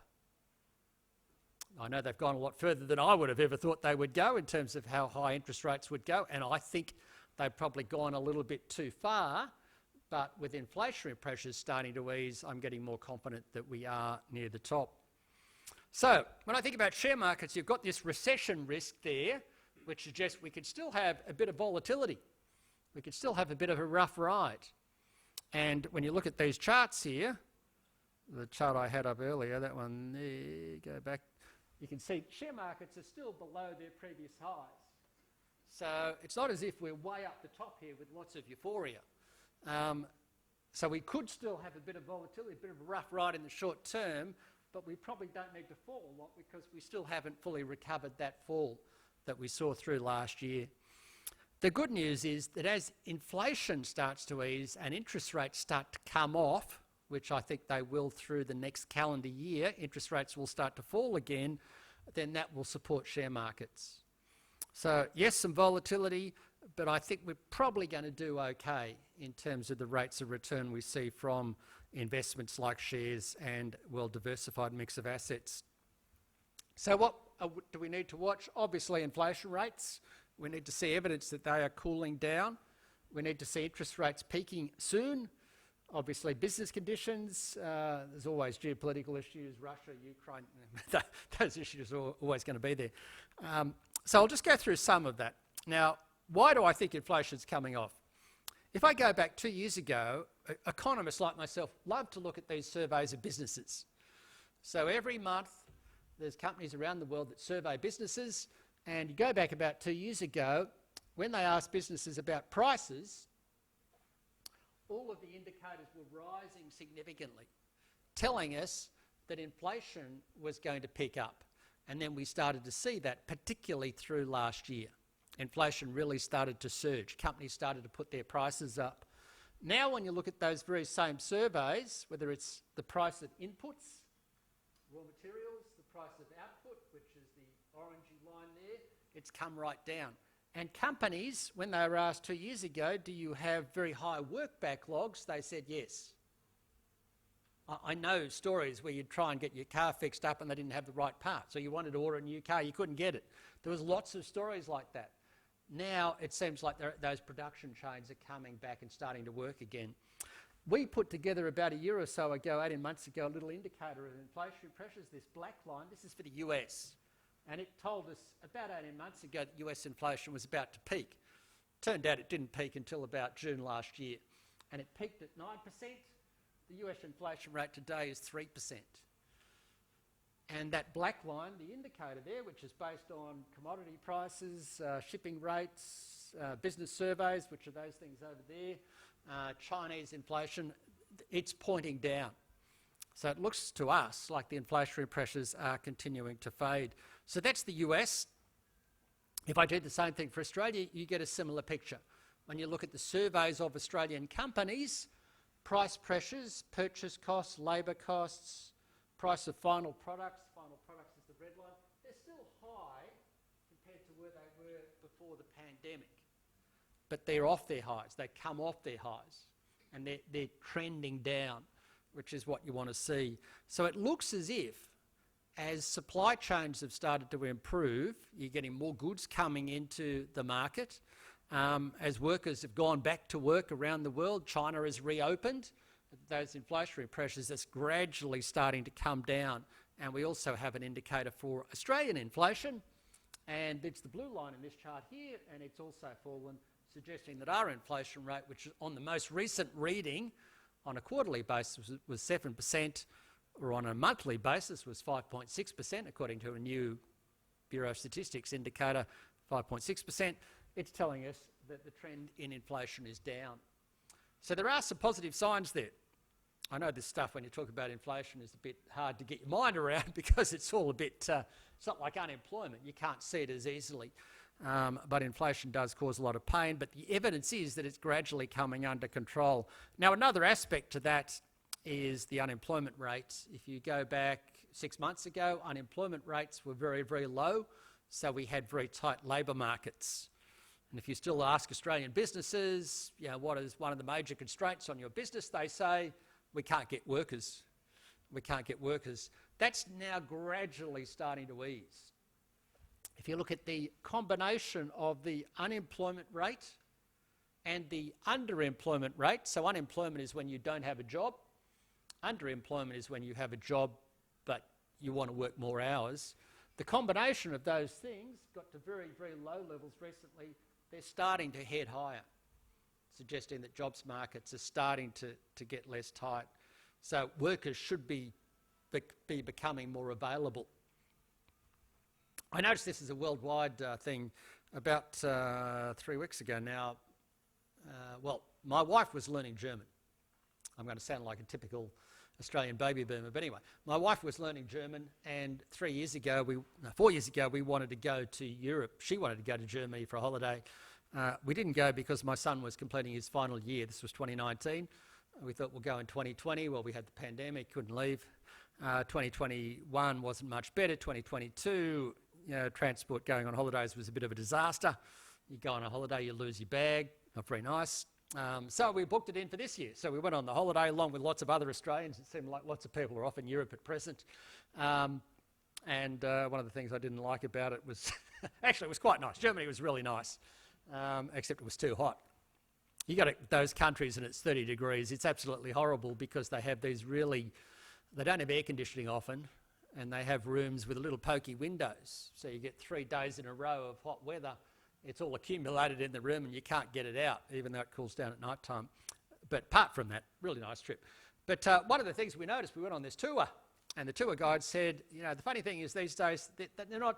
I know they've gone a lot further than I would have ever thought they would go in terms of how high interest rates would go, and I think they've probably gone a little bit too far, but with inflationary pressures starting to ease, I'm getting more confident that we are near the top. So, when I think about share markets, you've got this recession risk there, which suggests we could still have a bit of volatility. We could still have a bit of a rough ride. And when you look at these charts here, the chart I had up earlier, that one there, go back, you can see share markets are still below their previous highs. So it's not as if we're way up the top here with lots of euphoria. So we could still have a bit of volatility, a bit of a rough ride in the short term, but we probably don't need to fall a lot because we still haven't fully recovered that fall that we saw through last year. The good news is that as inflation starts to ease and interest rates start to come off, which I think they will through the next calendar year, interest rates will start to fall again, then that will support share markets. So yes, some volatility, but I think we're probably going to do okay in terms of the rates of return we see from investments like shares and well-diversified mix of assets. So what do we need to watch? Obviously inflation rates. We need to see evidence that they are cooling down. We need to see interest rates peaking soon. Obviously, business conditions, there's always geopolitical issues, Russia, Ukraine, those issues are always going to be there. So I'll just go through some of that. Now, why do I think inflation's coming off? If I go back 2 years ago, economists like myself love to look at these surveys of businesses. So every month, there's companies around the world that survey businesses, and you go back about 2 years ago, when they asked businesses about prices, all of the indicators were rising significantly, telling us that inflation was going to pick up. And then we started to see that, particularly through last year. Inflation really started to surge. Companies started to put their prices up. Now when you look at those very same surveys, whether it's the price of inputs, raw materials, the price of output, which is the orangey line there, it's come right down. And companies, when they were asked 2 years ago, do you have very high work backlogs, they said yes. I know stories where you'd try and get your car fixed up and they didn't have the right parts, or you wanted to order a new car, you couldn't get it. There was lots of stories like that. Now it seems like those production chains are coming back and starting to work again. We put together about a year or so ago, 18 months ago, a little indicator of inflationary pressures, this black line. This is for the US. And it told us about 18 months ago that US inflation was about to peak. Turned out it didn't peak until about June last year. And it peaked at 9%. The US inflation rate today is 3%. And that black line, the indicator there, which is based on commodity prices, shipping rates, business surveys, which are those things over there, Chinese inflation, it's pointing down. So it looks to us like the inflationary pressures are continuing to fade. So that's the US. If I do the same thing for Australia, you get a similar picture. When you look at the surveys of Australian companies, price pressures, purchase costs, labour costs, price of final products is the red line, they're still high compared to where they were before the pandemic. But they're off their highs, they come off their highs, and they're trending down, which is what you want to see. So it looks as if, as supply chains have started to improve, you're getting more goods coming into the market. As workers have gone back to work around the world, China has reopened, those inflationary pressures are gradually starting to come down. And we also have an indicator for Australian inflation, and it's the blue line in this chart here, and it's also fallen, suggesting that our inflation rate, which is on the most recent reading on a quarterly basis was 7%, or on a monthly basis was 5.6%, according to a new Bureau of Statistics indicator, 5.6%. It's telling us that the trend in inflation is down. So there are some positive signs there. I know this stuff, when you talk about inflation, is a bit hard to get your mind around because it's all a bit, it's not like unemployment. You can't see it as easily. But inflation does cause a lot of pain, but the evidence is that it's gradually coming under control. Now, another aspect to that is the unemployment rate. If you go back 6 months ago, unemployment rates were very, very low, so we had very tight labour markets. And if you still ask Australian businesses, you know, what is one of the major constraints on your business, they say, we can't get workers. We can't get workers. That's now gradually starting to ease. If you look at the combination of the unemployment rate and the underemployment rate, so unemployment is when you don't have a job, underemployment is when you have a job but you want to work more hours. The combination of those things got to very, very low levels recently. They're starting to head higher, suggesting that jobs markets are starting to get less tight. So workers should be becoming more available. I noticed this is a worldwide thing. About 3 weeks ago now, well, my wife was learning German. I'm going to sound like a typical Australian baby boomer, but anyway, my wife was learning German, and 4 years ago, we wanted to go to Europe. She wanted to go to Germany for a holiday. We didn't go because my son was completing his final year. This was 2019. We thought we'll go in 2020. Well, we had the pandemic, couldn't leave. 2021 wasn't much better. 2022, you know, transport going on holidays was a bit of a disaster. You go on a holiday, you lose your bag. Not very nice. So we booked it in for this year. So we went on the holiday along with lots of other Australians. It seemed like lots of people are off in Europe at present. And one of the things I didn't like about it was, actually it was quite nice. Germany was really nice, except it was too hot. You go to those countries and it's 30 degrees, it's absolutely horrible because they have these they don't have air conditioning often, and they have rooms with little pokey windows. So you get 3 days in a row of hot weather. It's all accumulated in the room and you can't get it out, even though it cools down at night time. But apart from that, really nice trip. But one of the things we noticed, we went on this tour, and the tour guide said, you know, the funny thing is these days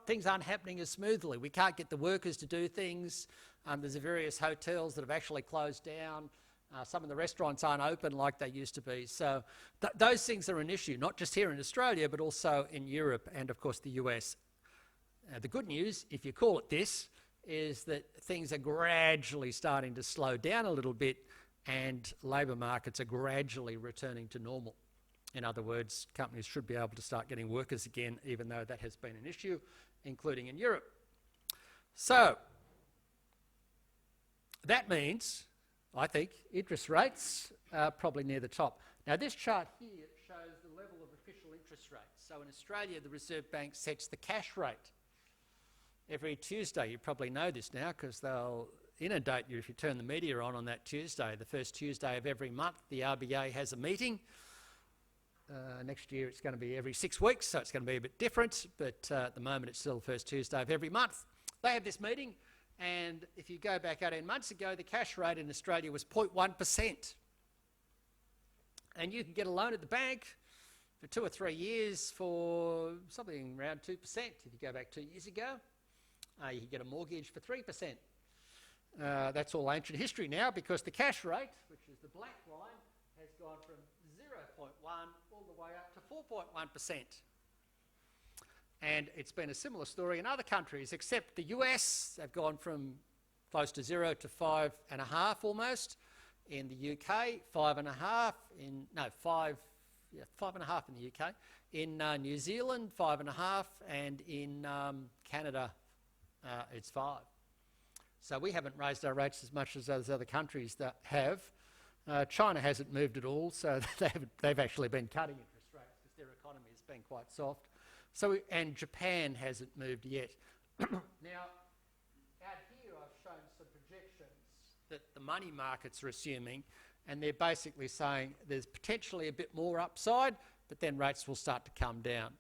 things aren't happening as smoothly. We can't get the workers to do things. There's various hotels that have actually closed down. Some of the restaurants aren't open like they used to be. So those things are an issue, not just here in Australia, but also in Europe and, of course, the US. The good news, if you call it this, is that things are gradually starting to slow down a little bit and labour markets are gradually returning to normal. In other words, companies should be able to start getting workers again, even though that has been an issue, including in Europe. So that means, I think, interest rates are probably near the top. Now this chart here shows the level of official interest rates. So in Australia, the Reserve Bank sets the cash rate every Tuesday. You probably know this now because they'll inundate you if you turn the media on that Tuesday. The first Tuesday of every month, the RBA has a meeting. Next year it's going to be every 6 weeks, so it's going to be a bit different, but at the moment it's still the first Tuesday of every month. They have this meeting, and if you go back 18 months ago, the cash rate in Australia was 0.1%. And you can get a loan at the bank for 2 or 3 years for something around 2%. If you go back 2 years ago, you can get a mortgage for 3%. That's all ancient history now because the cash rate, which is the black line, has gone from 0.1 all the way up to 4.1%. And it's been a similar story in other countries, except the US have gone from close to 0 to 5.5 almost. In the UK, 5.5. 5.5 in the UK. In New Zealand, 5.5, and in Canada, it's 5. So we haven't raised our rates as much as those other countries that have. China hasn't moved at all, so they've actually been cutting interest rates because their economy has been quite soft. And Japan hasn't moved yet. Now, out here I've shown some projections that the money markets are assuming, and they're basically saying there's potentially a bit more upside, but then rates will start to come down.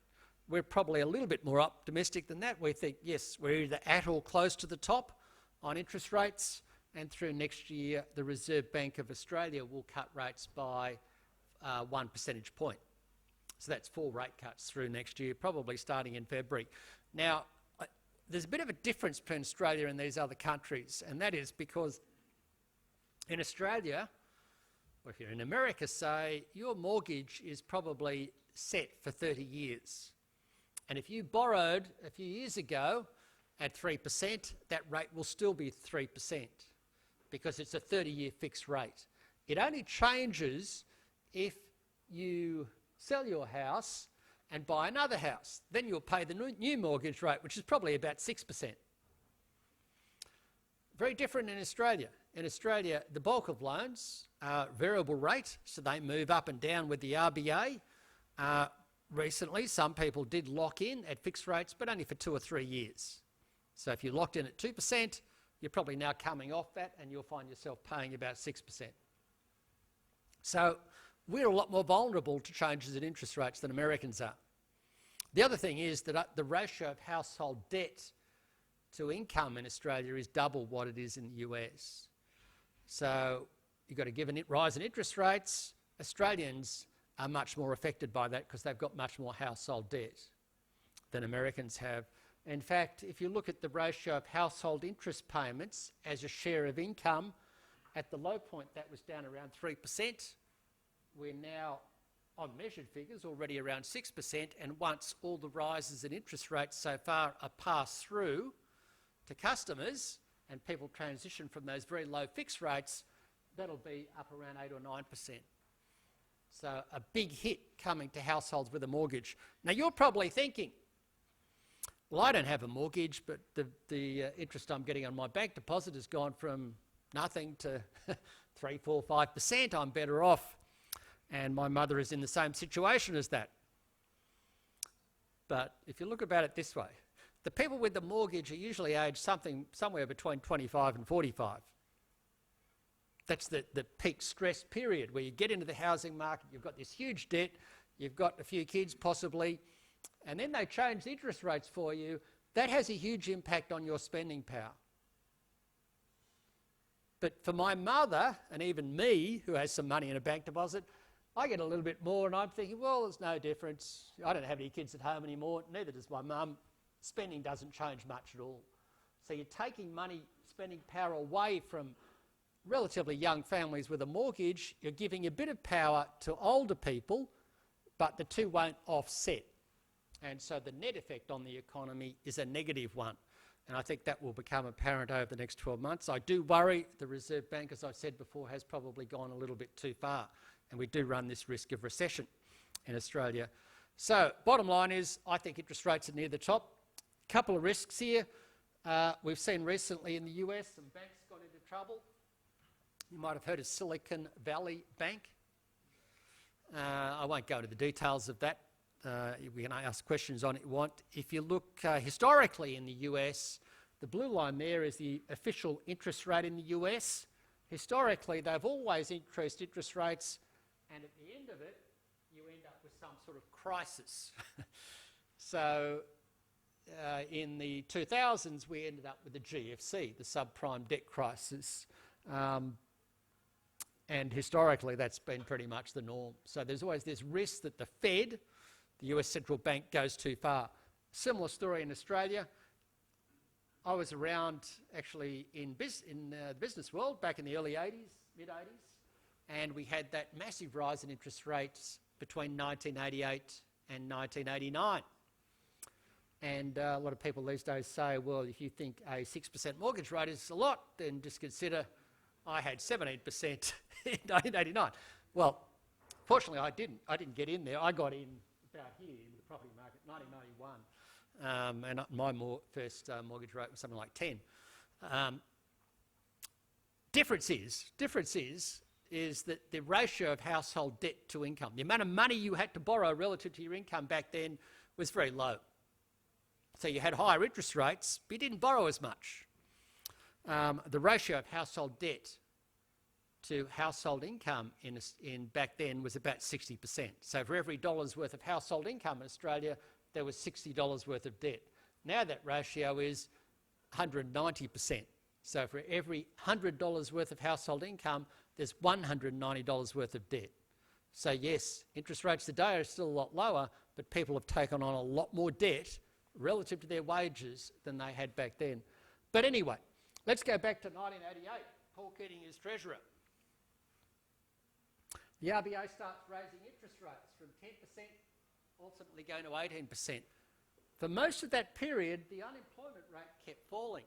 We're probably a little bit more optimistic than that. We think, yes, we're either at or close to the top on interest rates, and through next year, the Reserve Bank of Australia will cut rates by 1 percentage point. So that's 4 rate cuts through next year, probably starting in February. Now, there's a bit of a difference between Australia and these other countries, and that is because in Australia, or if you're in America, say, your mortgage is probably set for 30 years. And if you borrowed a few years ago at 3%, that rate will still be 3%. Because it's a 30-year fixed rate. It only changes if you sell your house and buy another house. Then you'll pay the new mortgage rate, which is probably about 6%. Very different in Australia. In Australia, the bulk of loans are variable rate, so they move up and down with the RBA. Recently, some people did lock in at fixed rates, but only for 2 or 3 years. So if you locked in at 2%, you're probably now coming off that and you'll find yourself paying about 6%. So we're a lot more vulnerable to changes in interest rates than Americans are. The other thing is that the ratio of household debt to income in Australia is double what it is in the US. So you've got to give a rise in interest rates. Australians are much more affected by that because they've got much more household debt than Americans have. In fact, if you look at the ratio of household interest payments as a share of income, at the low point that was down around 3%. We're now, on measured figures, already around 6%, and once all the rises in interest rates so far are passed through to customers and people transition from those very low fixed rates, that'll be up around 8 or 9%. So a big hit coming to households with a mortgage. Now you're probably thinking, well, I don't have a mortgage, but the interest I'm getting on my bank deposit has gone from nothing to 3, 4, 5%. I'm better off. And my mother is in the same situation as that. But if you look about it this way, the people with the mortgage are usually aged somewhere between 25 and 45. That's the peak stress period where you get into the housing market, you've got this huge debt, you've got a few kids possibly, and then they change the interest rates for you. That has a huge impact on your spending power. But for my mother, and even me, who has some money in a bank deposit, I get a little bit more and I'm thinking, well, there's no difference. I don't have any kids at home anymore, neither does my mum. Spending doesn't change much at all. So you're taking money, spending power away from relatively young families with a mortgage, you're giving a bit of power to older people, but the two won't offset. And so the net effect on the economy is a negative one. And I think that will become apparent over the next 12 months. I do worry the Reserve Bank, as I've said before, has probably gone a little bit too far. And we do run this risk of recession in Australia. So bottom line is, I think interest rates are near the top. Couple of risks here. We've seen recently in the US some banks got into trouble. You might have heard of Silicon Valley Bank. I won't go into the details of that. We can ask questions on it if you want. If you look historically in the US, the blue line there is the official interest rate in the US. Historically, they've always increased interest rates, and at the end of it, you end up with some sort of crisis. So in the 2000s, we ended up with the GFC, the subprime debt crisis. And historically, that's been pretty much the norm. So there's always this risk that the Fed, the US central bank, goes too far. Similar story in Australia. I was around actually in the business world back in the early 80s, mid-80s, and we had that massive rise in interest rates between 1988 and 1989. And a lot of people these days say, well, if you think a 6% mortgage rate is a lot, then just consider I had 17% in 1989. Well, fortunately I didn't get in there. I got in about here in the property market, 1991, and my first mortgage rate was something like 10. Difference is that the ratio of household debt to income, the amount of money you had to borrow relative to your income back then, was very low. So you had higher interest rates, but you didn't borrow as much. The ratio of household debt to household income in back then was about 60%. So for every dollar's worth of household income in Australia, there was $60 worth of debt. Now that ratio is 190%. So for every $100 worth of household income, there's $190 worth of debt. So yes, interest rates today are still a lot lower, but people have taken on a lot more debt relative to their wages than they had back then. But anyway, let's go back to 1988. Paul Keating is Treasurer. The RBA starts raising interest rates from 10%, ultimately going to 18%. For most of that period, the unemployment rate kept falling.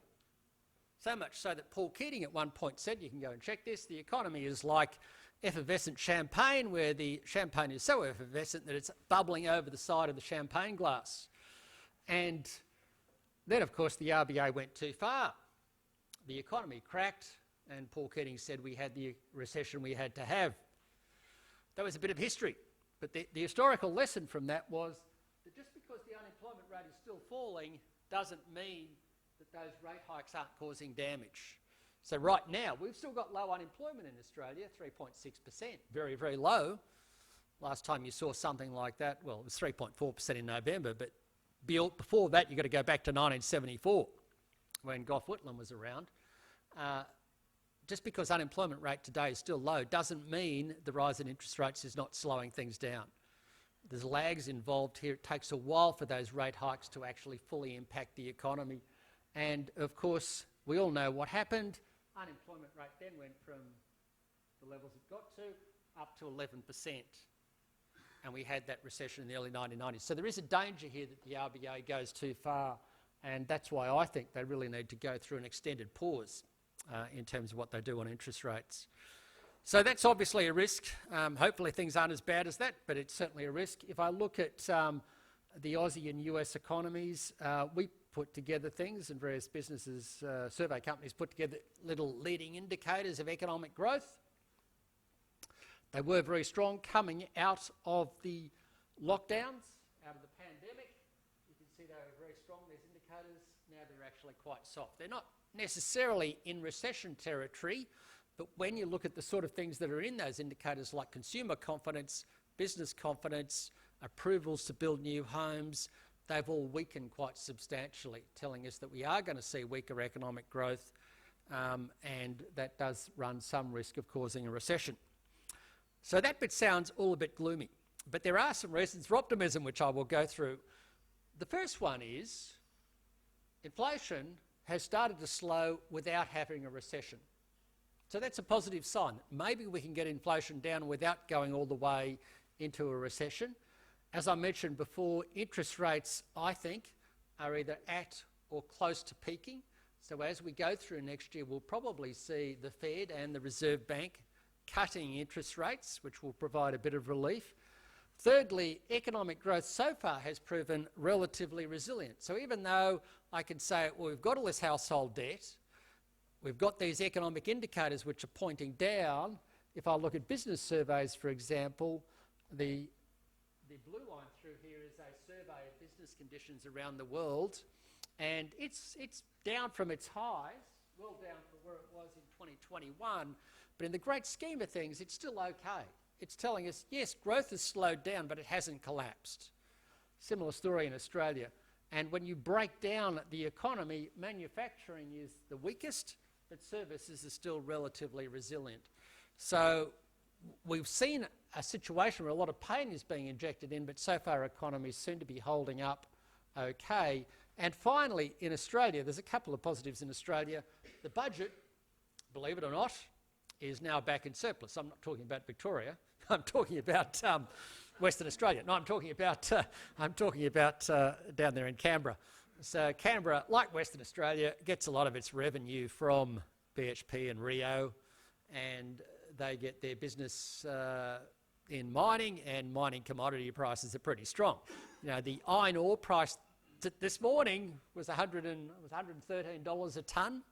So much so that Paul Keating at one point said, you can go and check this, the economy is like effervescent champagne, where the champagne is so effervescent that it's bubbling over the side of the champagne glass. And then, of course, the RBA went too far. The economy cracked, and Paul Keating said we had the recession we had to have. That was a bit of history. But the historical lesson from that was that just because the unemployment rate is still falling doesn't mean that those rate hikes aren't causing damage. So right now, we've still got low unemployment in Australia, 3.6%, very, very low. Last time you saw something like that, well, it was 3.4% in November, but before that, you've got to go back to 1974, when Gough Whitlam was around. Just because unemployment rate today is still low doesn't mean the rise in interest rates is not slowing things down. There's lags involved here. It takes a while for those rate hikes to actually fully impact the economy. And of course, we all know what happened. Unemployment rate then went from the levels it got to up to 11%. And we had that recession in the early 1990s. So there is a danger here that the RBA goes too far, and that's why I think they really need to go through an extended pause in terms of what they do on interest rates. So that's obviously a risk. Hopefully things aren't as bad as that, but it's certainly a risk. If I look at the Aussie and US economies, we put together things, and various businesses, survey companies put together little leading indicators of economic growth. They were very strong coming out of the lockdowns, out of the pandemic. You can see they were very strong, these indicators. Now they're actually quite soft. They're not necessarily in recession territory, But when you look at the sort of things that are in those indicators like consumer confidence, business confidence, approvals to build new homes, they've all weakened quite substantially, telling us that we are going to see weaker economic growth, and that does run some risk of causing a recession. So that bit sounds all a bit gloomy, but there are some reasons for optimism which I will go through. The first one is inflation has started to slow without having a recession. So that's a positive sign. Maybe we can get inflation down without going all the way into a recession. As I mentioned before, interest rates, I think, are either at or close to peaking. So as we go through next year, we'll probably see the Fed and the Reserve Bank cutting interest rates, which will provide a bit of relief. Thirdly, economic growth so far has proven relatively resilient. So even though I can say, well, we've got all this household debt, we've got these economic indicators which are pointing down. If I look at business surveys, for example, the blue line through here is a survey of business conditions around the world, and it's down from its highs, well down from where it was in 2021, but in the great scheme of things, it's still okay. It's telling us, yes, growth has slowed down, but it hasn't collapsed. Similar story in Australia. And when you break down the economy, manufacturing is the weakest, but services are still relatively resilient. So we've seen a situation where a lot of pain is being injected in, but so far economies seem to be holding up okay. And finally, in Australia, there's a couple of positives in Australia. The budget, believe it or not, is now back in surplus. I'm not talking about Victoria. I'm talking about Western Australia. No, I'm talking about down there in Canberra. So Canberra, like Western Australia, gets a lot of its revenue from BHP and Rio, and they get their business in mining, and mining commodity prices are pretty strong. You know, the iron ore price this morning was $113 a tonne.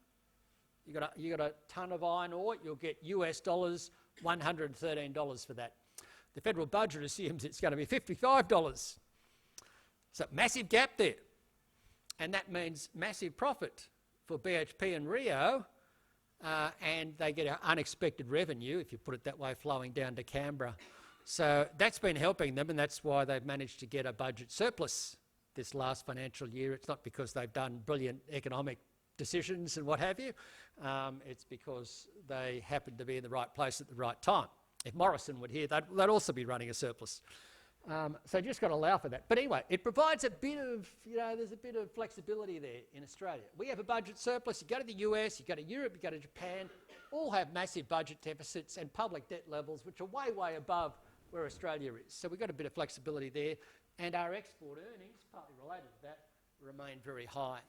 You got a tonne of iron ore, you'll get US dollars $113 for that. The federal budget assumes it's going to be $55. So massive gap there. And that means massive profit for BHP and Rio, and they get an unexpected revenue, if you put it that way, flowing down to Canberra. So that's been helping them, and that's why they've managed to get a budget surplus this last financial year. It's not because they've done brilliant economic decisions and what have you. It's because they happen to be in the right place at the right time. If Morrison would hear, they'd also be running a surplus. So you just got to allow for that. But anyway, it provides a bit of, there's a bit of flexibility there in Australia. We have a budget surplus. You go to the US, you go to Europe, you go to Japan, all have massive budget deficits and public debt levels, which are way, way above where Australia is. So we've got a bit of flexibility there. And our export earnings, partly related to that, remain very high.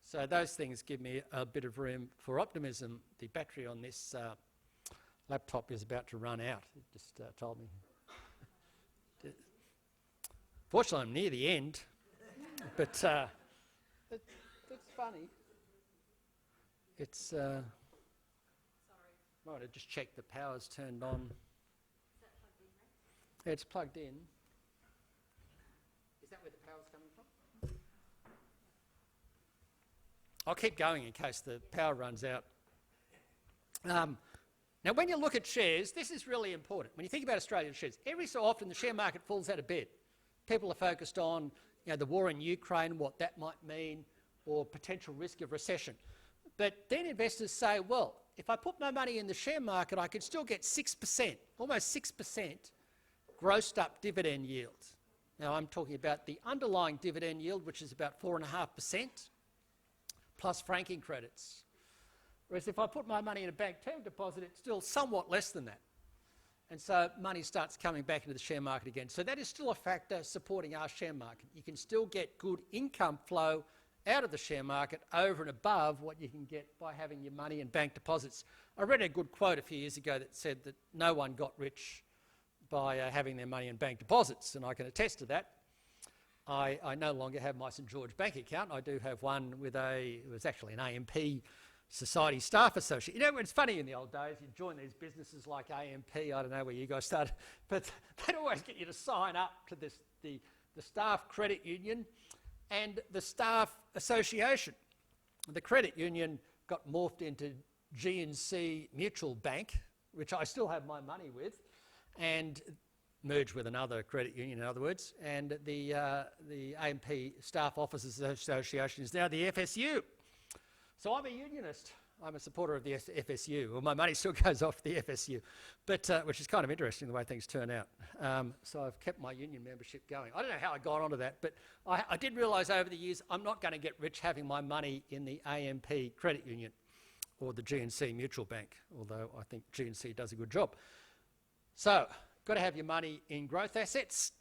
So those things give me a bit of room for optimism. The battery on this laptop is about to run out, it just told me. Fortunately, I'm near the end, but that's funny. It's... Sorry. Might have just checked the power's turned on. Is that plugged in, Ray? Yeah, it's plugged in. Is that where the power's coming from? I'll keep going in case the power runs out. Now, when you look at shares, this is really important. When you think about Australian shares, every so often the share market falls out of bed. People are focused on the war in Ukraine, what that might mean, or potential risk of recession. But then investors say, well, if I put my money in the share market, I could still get 6%, almost 6% grossed up dividend yield. Now, I'm talking about the underlying dividend yield, which is about 4.5%, plus franking credits. Whereas if I put my money in a bank term deposit, it's still somewhat less than that. And so money starts coming back into the share market again. So that is still a factor supporting our share market. You can still get good income flow out of the share market over and above what you can get by having your money in bank deposits. I read a good quote a few years ago that said that no one got rich by having their money in bank deposits, and I can attest to that. I no longer have my St George bank account. I do have one with it was actually an AMP Society Staff Association. It's funny in the old days, you'd join these businesses like AMP, I don't know where you guys started, but they'd always get you to sign up to the Staff Credit Union and the Staff Association. The credit union got morphed into G&C Mutual Bank, which I still have my money with, and merged with another credit union, in other words, and the AMP Staff Officers Association is now the FSU. So I'm a unionist. I'm a supporter of the FSU. Well, my money still goes off the FSU, but which is kind of interesting the way things turn out. So I've kept my union membership going. I don't know how I got onto that, but I did realise over the years I'm not going to get rich having my money in the AMP Credit Union or the G&C Mutual Bank, although I think G&C does a good job. So, got to have your money in growth assets.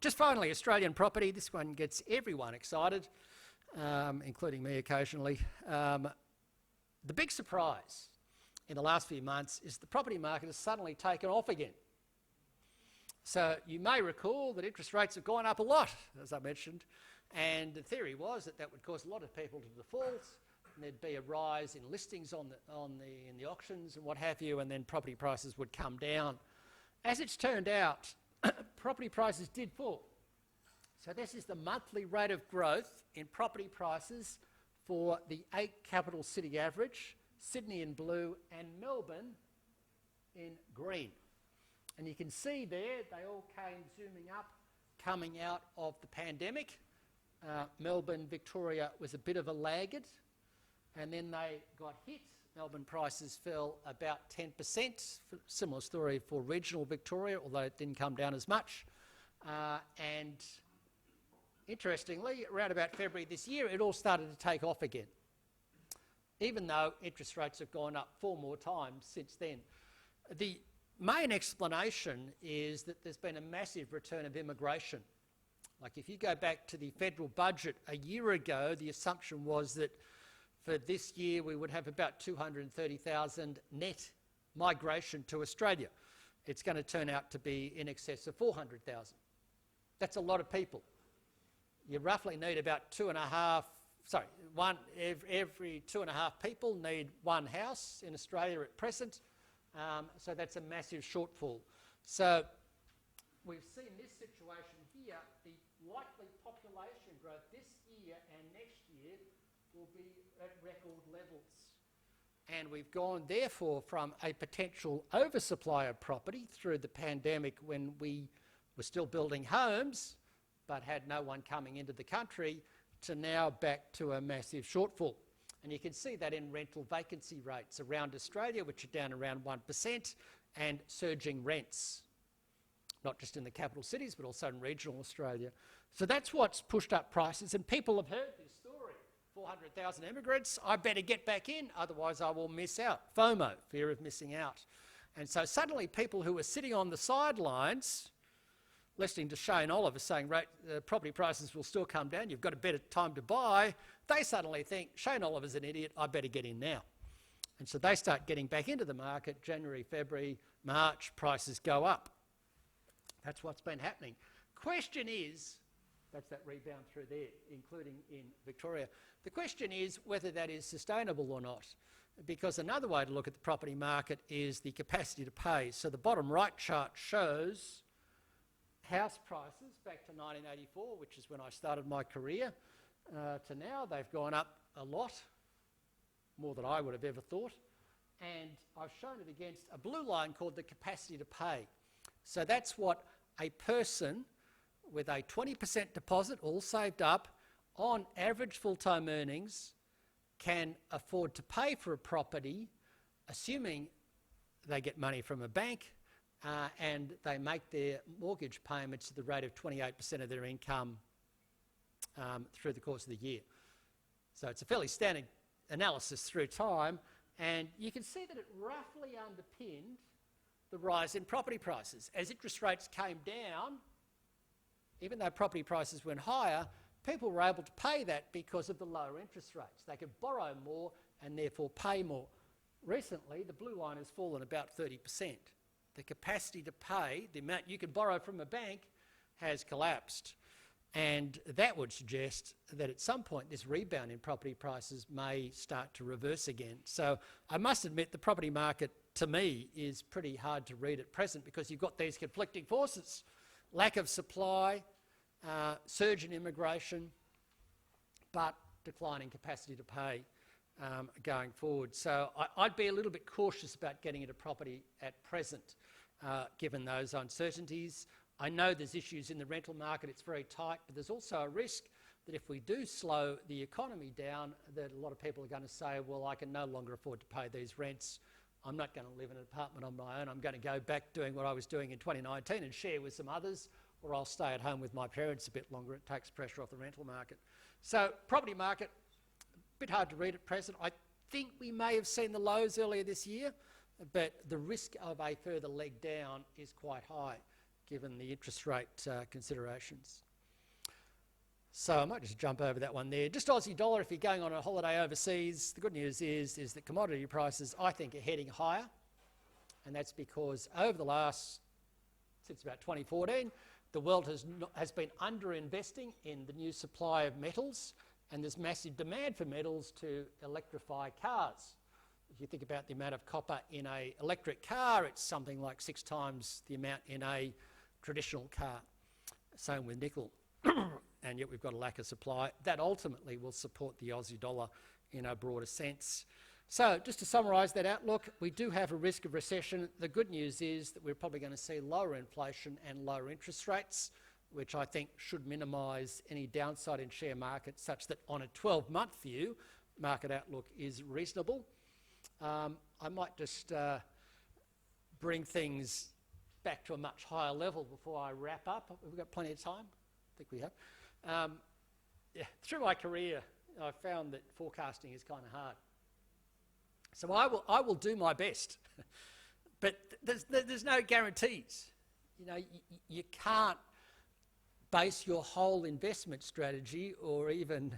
Just finally, Australian property. This one gets everyone excited, including me occasionally. The big surprise in the last few months is the property market has suddenly taken off again. So you may recall that interest rates have gone up a lot, as I mentioned, and the theory was that that would cause a lot of people to default, and there'd be a rise in listings in the auctions and what have you, and then property prices would come down. As it's turned out, property prices did fall. So this is the monthly rate of growth in property prices for the 8 capital city average, Sydney in blue and Melbourne in green. And you can see there, they all came zooming up, coming out of the pandemic. Melbourne, Victoria was a bit of a laggard, and then they got hit. Melbourne prices fell about 10%. Similar story for regional Victoria, although it didn't come down as much. And interestingly, around about February this year, it all started to take off again, even though interest rates have gone up 4 more times since then. The main explanation is that there's been a massive return of immigration. Like if you go back to the federal budget a year ago, the assumption was that for this year we would have about 230,000 net migration to Australia. It's going to turn out to be in excess of 400,000. That's a lot of people. You roughly need about every 2.5 people need 1 house in Australia at present. So that's a massive shortfall. So we've seen this situation here. The likely population growth this year and next year will be at record levels. And we've gone, therefore, from a potential oversupply of property through the pandemic when we were still building homes but had no one coming into the country, to now back to a massive shortfall. And you can see that in rental vacancy rates around Australia, which are down around 1%, and surging rents, not just in the capital cities, but also in regional Australia. So that's what's pushed up prices, and people have heard this story. 400,000 immigrants, I better get back in, otherwise I will miss out. FOMO, fear of missing out. And so suddenly people who were sitting on the sidelines, listening to Shane Oliver saying property prices will still come down, you've got a better time to buy, they suddenly think, Shane Oliver's an idiot, I better get in now. And so they start getting back into the market. January, February, March, prices go up. That's what's been happening. Question is, that's that rebound through there, including in Victoria. The question is whether that is sustainable or not, because another way to look at the property market is the capacity to pay. So the bottom right chart shows house prices back to 1984, which is when I started my career, to now. They've gone up a lot, more than I would have ever thought. And I've shown it against a blue line called the capacity to pay. So that's what a person with a 20% deposit, all saved up, on average full-time earnings, can afford to pay for a property, assuming they get money from a bank, and they make their mortgage payments at the rate of 28% of their income through the course of the year. So it's a fairly standard analysis through time, and you can see that it roughly underpinned the rise in property prices. As interest rates came down, even though property prices went higher, people were able to pay that because of the lower interest rates. They could borrow more and therefore pay more. Recently, the blue line has fallen about 30%. The capacity to pay, the amount you can borrow from a bank, has collapsed. And that would suggest that at some point this rebound in property prices may start to reverse again. So I must admit the property market, to me, is pretty hard to read at present because you've got these conflicting forces. Lack of supply, surge in immigration, but declining capacity to pay. going forward. So I'd be a little bit cautious about getting into property at present, given those uncertainties. I know there's issues in the rental market, it's very tight, but there's also a risk that if we do slow the economy down, that a lot of people are going to say, well, I can no longer afford to pay these rents. I'm not going to live in an apartment on my own. I'm going to go back doing what I was doing in 2019 and share with some others, or I'll stay at home with my parents a bit longer. It takes pressure off the rental market. So property market, a bit hard to read at present. I think we may have seen the lows earlier this year, but the risk of a further leg down is quite high given the interest rate considerations. So I might just jump over that one there. Just Aussie dollar, if you're going on a holiday overseas, the good news is that commodity prices, I think, are heading higher. And that's because over the last, since about 2014, the world has been underinvesting in the new supply of metals, and there's massive demand for metals to electrify cars. If you think about the amount of copper in an electric car, it's something like 6 times the amount in a traditional car. Same with nickel. And yet we've got a lack of supply. That ultimately will support the Aussie dollar in a broader sense. So just to summarise that outlook, we do have a risk of recession. The good news is that we're probably going to see lower inflation and lower interest rates, which I think should minimise any downside in share markets, such that on a 12-month view, market outlook is reasonable. I might just bring things back to a much higher level before I wrap up. We've got plenty of time. I think we have. Through my career, I've found that forecasting is kind of hard. So I will do my best, but there's no guarantees. You know, you can't base your whole investment strategy, or even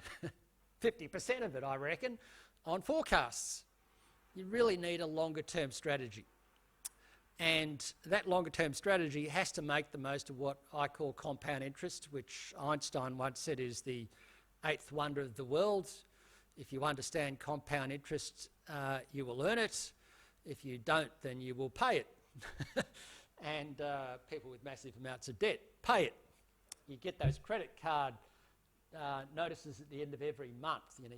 50% of it, I reckon, on forecasts. You really need a longer term strategy. And that longer term strategy has to make the most of what I call compound interest, which Einstein once said is the 8th wonder of the world. If you understand compound interest, you will earn it. If you don't, then you will pay it. And people with massive amounts of debt pay it. You get those credit card notices at the end of every month. You know,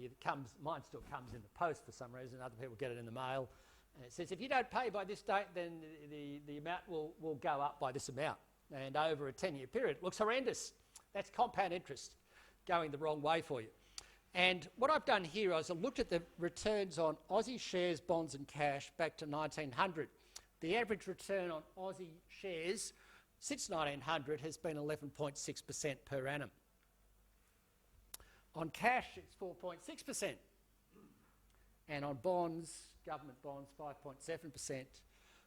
mine still comes in the post for some reason. Other people get it in the mail. And it says, if you don't pay by this date, then the amount will go up by this amount. And over a 10-year period, it looks horrendous. That's compound interest going the wrong way for you. And what I've done here is I've looked at the returns on Aussie shares, bonds and cash back to 1900. The average return on Aussie shares since 1900 has been 11.6% per annum. On cash, it's 4.6%. And on bonds, government bonds, 5.7%.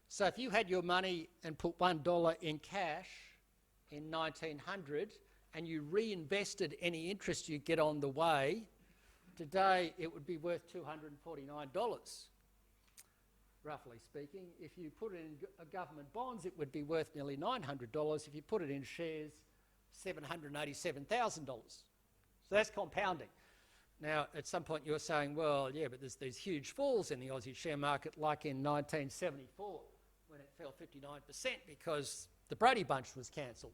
So if you had your money and put $1 in cash in 1900 and you reinvested any interest you get on the way, today it would be worth $249, roughly speaking. If you put it in government bonds, it would be worth nearly $900. If you put it in shares, $787,000. So that's compounding. Now, at some point you're saying, well, yeah, but there's these huge falls in the Aussie share market, like in 1974, when it fell 59% because the Brady Bunch was cancelled.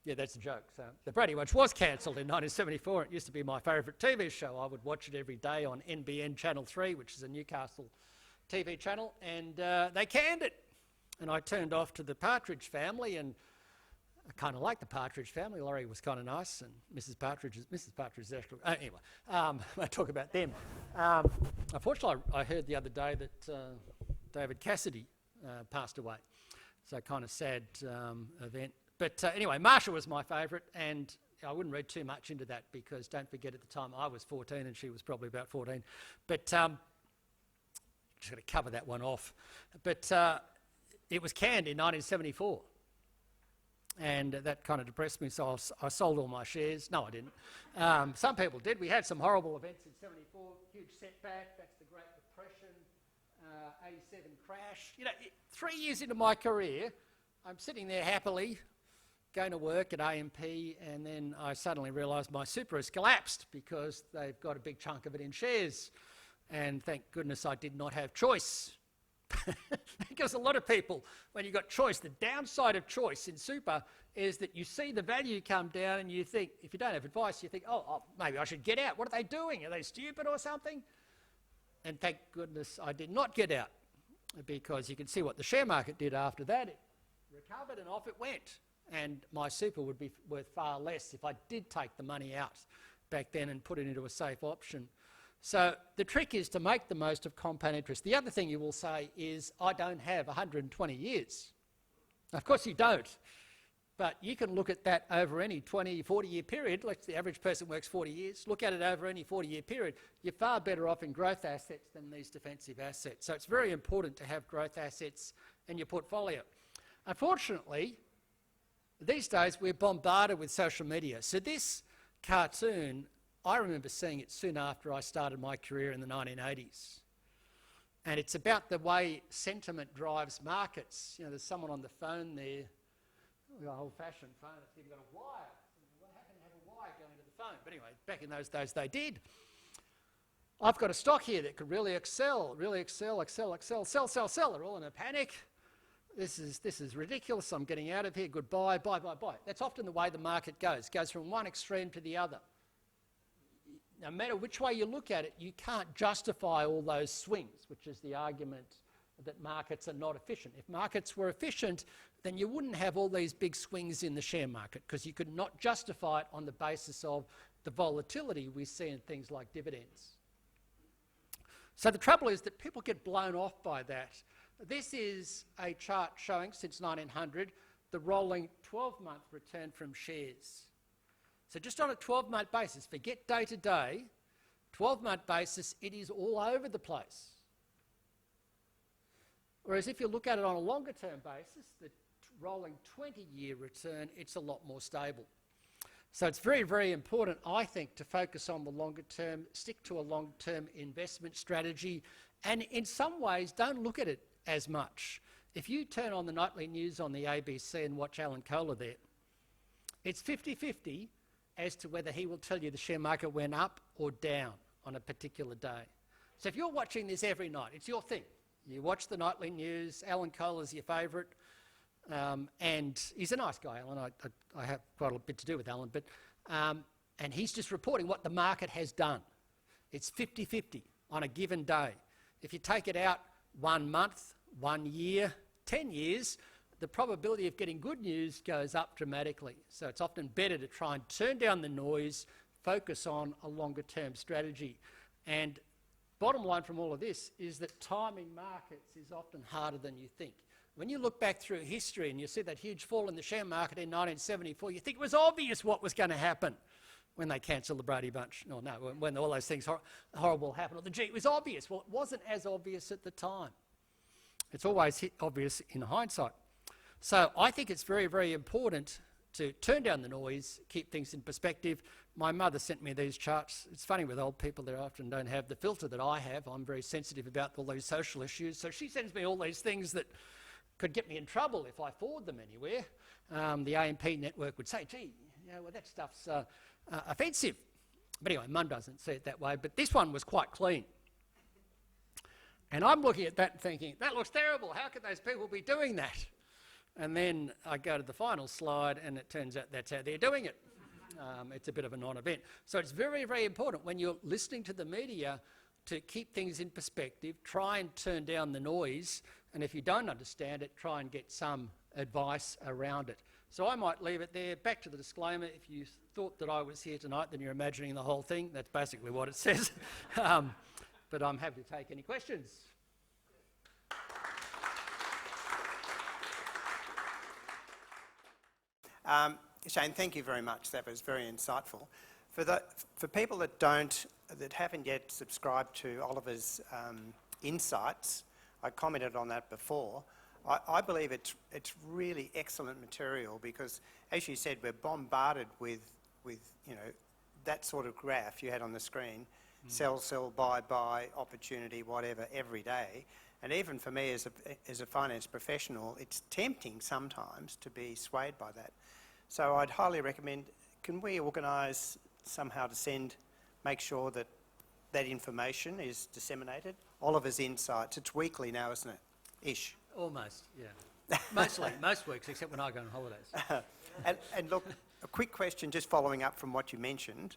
Yeah, that's a joke. So the Brady Bunch was cancelled in 1974. It used to be my favourite TV show. I would watch it every day on NBN Channel 3, which is a Newcastle TV channel, and they canned it. And I turned off to the Partridge Family, and I kind of like the Partridge Family. Laurie was kind of nice, and Mrs. Partridge is actually... anyway, I talk about them. Unfortunately, I heard the other day that David Cassidy passed away. So kind of sad event. But anyway, Marsha was my favourite, and I wouldn't read too much into that because don't forget at the time I was 14 and she was probably about 14. But just going to cover that one off. But it was canned in 1974. And that kind of depressed me, so I sold all my shares. No, I didn't. Some people did. We had some horrible events in 74, huge setback. That's the Great Depression, 87 crash. You know, 3 years into my career, I'm sitting there happily, going to work at AMP, and then I suddenly realised my super has collapsed because they've got a big chunk of it in shares. And thank goodness I did not have choice. Because a lot of people, when you've got choice, the downside of choice in super is that you see the value come down and you think, if you don't have advice, you think, oh, maybe I should get out. What are they doing? Are they stupid or something? And thank goodness I did not get out, because you can see what the share market did after that. It recovered and off it went. And my super would be worth far less if I did take the money out back then and put it into a safe option. So the trick is to make the most of compound interest. The other thing you will say is, I don't have 120 years. Of course you don't, but you can look at that over any 20, 40-year period. Like the average person works 40 years. Look at it over any 40-year period. You're far better off in growth assets than these defensive assets. So it's very important to have growth assets in your portfolio. Unfortunately, these days we're bombarded with social media. So this cartoon, I remember seeing it soon after I started my career in the 1980s. And it's about the way sentiment drives markets. You know, there's someone on the phone there, an old-fashioned phone, it's even got a wire. What happened to have a wire going to the phone? But anyway, back in those days they did. I've got a stock here that could really excel, sell. They're all in a panic. This is ridiculous. I'm getting out of here. Goodbye, buy. That's often the way the market goes. It goes from one extreme to the other. No matter which way you look at it, you can't justify all those swings, which is the argument that markets are not efficient. If markets were efficient, then you wouldn't have all these big swings in the share market, because you could not justify it on the basis of the volatility we see in things like dividends. So the trouble is that people get blown off by that. This is a chart showing, since 1900, the rolling 12-month return from shares. So just on a 12-month basis, forget day to day, 12-month basis, it is all over the place. Whereas if you look at it on a longer term basis, the rolling 20-year return, it's a lot more stable. So it's very, very important, I think, to focus on the longer term, stick to a long-term investment strategy, and in some ways don't look at it as much. If you turn on the nightly news on the ABC and watch Alan Kohler there, it's 50-50 as to whether he will tell you the share market went up or down on a particular day. So if you're watching this every night, it's your thing. You watch the nightly news, Alan Kohler's your favourite, and he's a nice guy, Alan. I have quite a bit to do with Alan, but and he's just reporting what the market has done. It's 50-50 on a given day. If you take it out 1 month, 1 year, 10 years, the probability of getting good news goes up dramatically. So it's often better to try and turn down the noise, focus on a longer term strategy. And bottom line from all of this is that timing markets is often harder than you think. When you look back through history and you see that huge fall in the share market in 1974, you think it was obvious what was going to happen when they cancelled the Brady Bunch. No, when all those things horrible happened. It was obvious. Well, it wasn't as obvious at the time. It's always obvious in hindsight. So I think it's very, very important to turn down the noise, keep things in perspective. My mother sent me these charts. It's funny with old people, they often don't have the filter that I have. I'm very sensitive about all these social issues. So she sends me all these things that could get me in trouble if I forward them anywhere. The AMP network would say, gee, well, that stuff's offensive. But anyway, Mum doesn't see it that way. But this one was quite clean. And I'm looking at that and thinking, that looks terrible. How could those people be doing that? And then I go to the final slide and it turns out that's how they're doing it. It's a bit of a non-event. So it's very, very important when you're listening to the media to keep things in perspective, try and turn down the noise, and if you don't understand it, try and get some advice around it. So I might leave it there. Back to the disclaimer. If you thought that I was here tonight, then you're imagining the whole thing. That's basically what it says. But I'm happy to take any questions. Shane, thank you very much. That was very insightful. For people that haven't yet subscribed to Oliver's insights, I commented on that before. I believe it's really excellent material because, as you said, we're bombarded with that sort of graph you had on the screen: sell, buy, opportunity, whatever, every day. And even for me as a finance professional, it's tempting sometimes to be swayed by that. So I'd highly recommend, can we organise somehow to make sure that information is disseminated? Oliver's Insights, it's weekly now, isn't it? Ish. Almost, yeah. Mostly, most weeks, except when I go on holidays. And look, a quick question just following up from what you mentioned,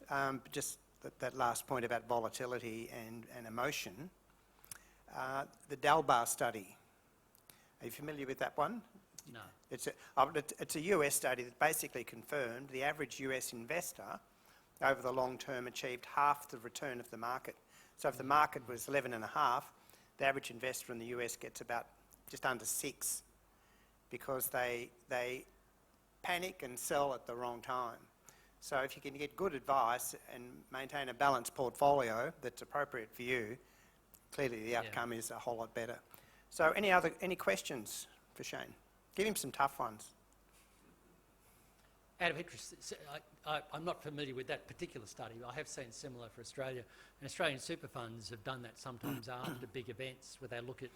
just that last point about volatility and emotion. The Dalbar study, are you familiar with that one? No. It's a US study that basically confirmed the average US investor over the long term achieved half the return of the market. So if the market was 11.5, the average investor in the US gets about just under 6 because they panic and sell at the wrong time. So if you can get good advice and maintain a balanced portfolio that's appropriate for you, clearly the outcome is a whole lot better. So any questions for Shane? Give him some tough ones. Out of interest, I'm not familiar with that particular study. I have seen similar for Australia. And Australian super funds have done that sometimes after big events where they look at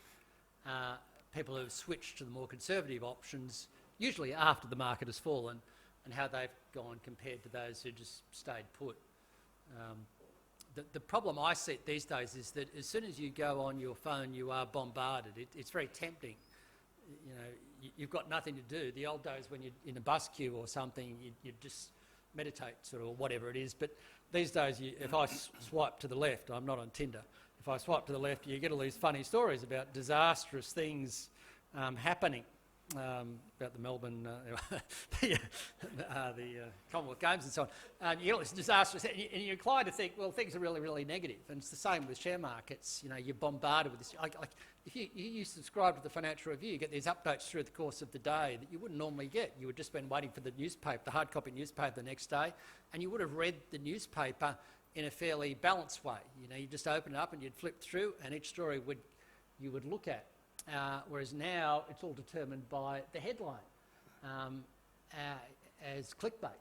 people who have switched to the more conservative options, usually after the market has fallen, and how they've gone compared to those who just stayed put. The problem I see these days is that as soon as you go on your phone, you are bombarded. It's very tempting. You know, you've got nothing to do. The old days when you're in a bus queue or something, you just meditate sort of, or whatever it is. But these days, if I swipe to the left, I'm not on Tinder. If I swipe to the left, you get all these funny stories about disastrous things happening. About the Melbourne, the Commonwealth Games and so on. And you know, it's disastrous, and you're inclined to think, well, things are really, really negative. And it's the same with share markets. You know, you're bombarded with this. Like if you subscribe to the Financial Review, you get these updates through the course of the day that you wouldn't normally get. You would just been waiting for the newspaper, the hard copy newspaper the next day, and you would have read the newspaper in a fairly balanced way. You know, you just open it up and you'd flip through, and each story you would look at. Whereas now it's all determined by the headline as clickbait,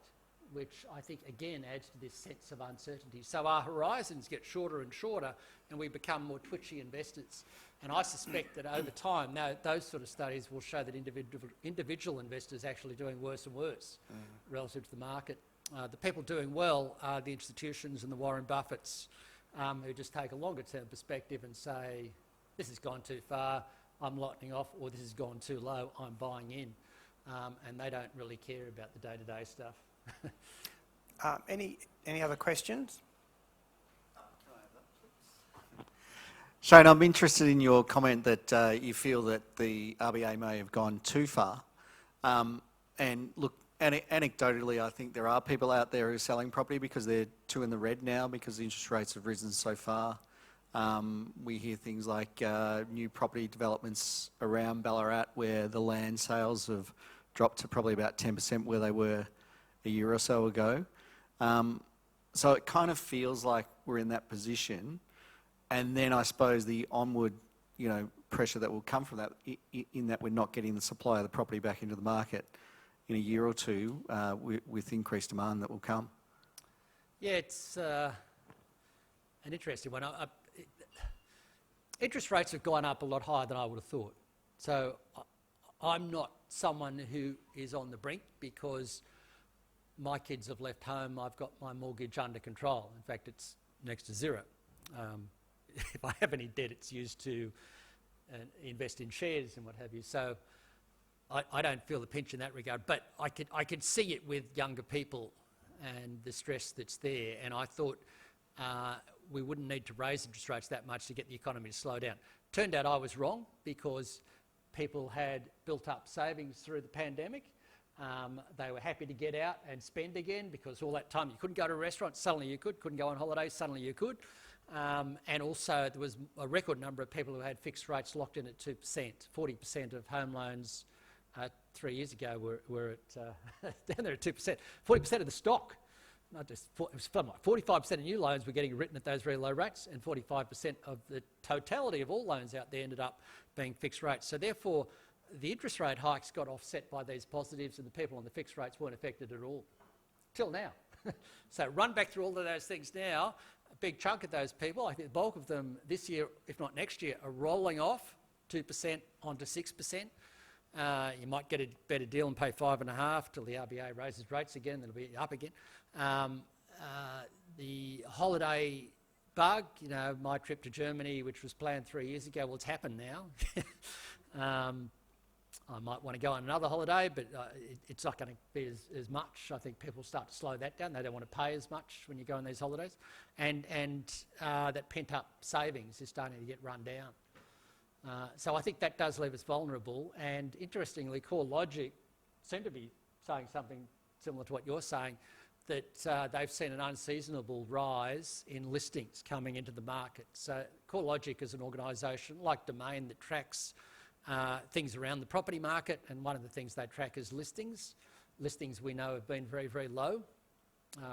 which I think again adds to this sense of uncertainty. So our horizons get shorter and shorter and we become more twitchy investors. And I suspect that over time, now those sort of studies will show that individual investors are actually doing worse and worse relative to the market. The people doing well are the institutions and the Warren Buffetts who just take a longer term perspective and say, this has gone too far, I'm lightening off, or this has gone too low, I'm buying in. And they don't really care about the day-to-day stuff. Any other questions? Shane, I'm interested in your comment that you feel that the RBA may have gone too far. And look, anecdotally, I think there are people out there who are selling property because they're too in the red now because the interest rates have risen so far. We hear things like new property developments around Ballarat where the land sales have dropped to probably about 10% where they were a year or so ago. So it kind of feels like we're in that position. And then I suppose the onward, pressure that will come from that, in that we're not getting the supply of the property back into the market in a year or two with increased demand that will come. Yeah, it's an interesting one. Interest rates have gone up a lot higher than I would have thought. So I'm not someone who is on the brink because my kids have left home. I've got my mortgage under control. In fact, it's next to zero. If I have any debt, it's used to invest in shares and what have you. So I don't feel the pinch in that regard. But I could see it with younger people and the stress that's there. And I thought we wouldn't need to raise interest rates that much to get the economy to slow down. Turned out I was wrong because people had built up savings through the pandemic. They were happy to get out and spend again because all that time you couldn't go to a restaurant, suddenly you could. Couldn't go on holidays, suddenly you could. And also there was a record number of people who had fixed rates locked in at 2%. 40% of home loans 3 years ago were at down there at 2%. 40% of the stock, not just it was like 45% of new loans were getting written at those very low rates, and 45% of the totality of all loans out there ended up being fixed rates. So therefore, the interest rate hikes got offset by these positives, and the people on the fixed rates weren't affected at all, till now. So run back through all of those things now. A big chunk of those people, I think the bulk of them this year, if not next year, are rolling off 2% onto 6%. You might get a better deal and pay 5.5% till the RBA raises rates again, then it'll be up again. The holiday bug, my trip to Germany, which was planned 3 years ago, well, it's happened now. I might want to go on another holiday, but it's not going to be as much. I think people start to slow that down. They don't want to pay as much when you go on these holidays. And that pent-up savings is starting to get run down. So I think that does leave us vulnerable. And interestingly, CoreLogic seem to be saying something similar to what you're saying, that they've seen an unseasonable rise in listings coming into the market. So CoreLogic is an organisation like Damien that tracks things around the property market, and one of the things they track is listings. Listings we know have been very, very low.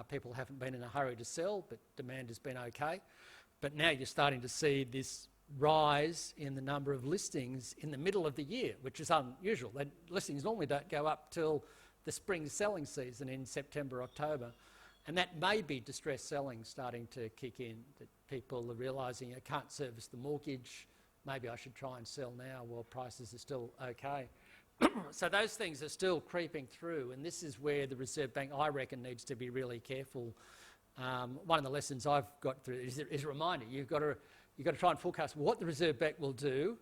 People haven't been in a hurry to sell, but demand has been okay. But now you're starting to see this rise in the number of listings in the middle of the year, which is unusual. Listings normally don't go up till the spring selling season in September, October. And that may be distressed selling starting to kick in, that people are realising I can't service the mortgage, maybe I should try and sell now while prices are still okay. So those things are still creeping through, and this is where the Reserve Bank, I reckon, needs to be really careful. One of the lessons I've got through is a reminder, you've got to try and forecast what the Reserve Bank will do,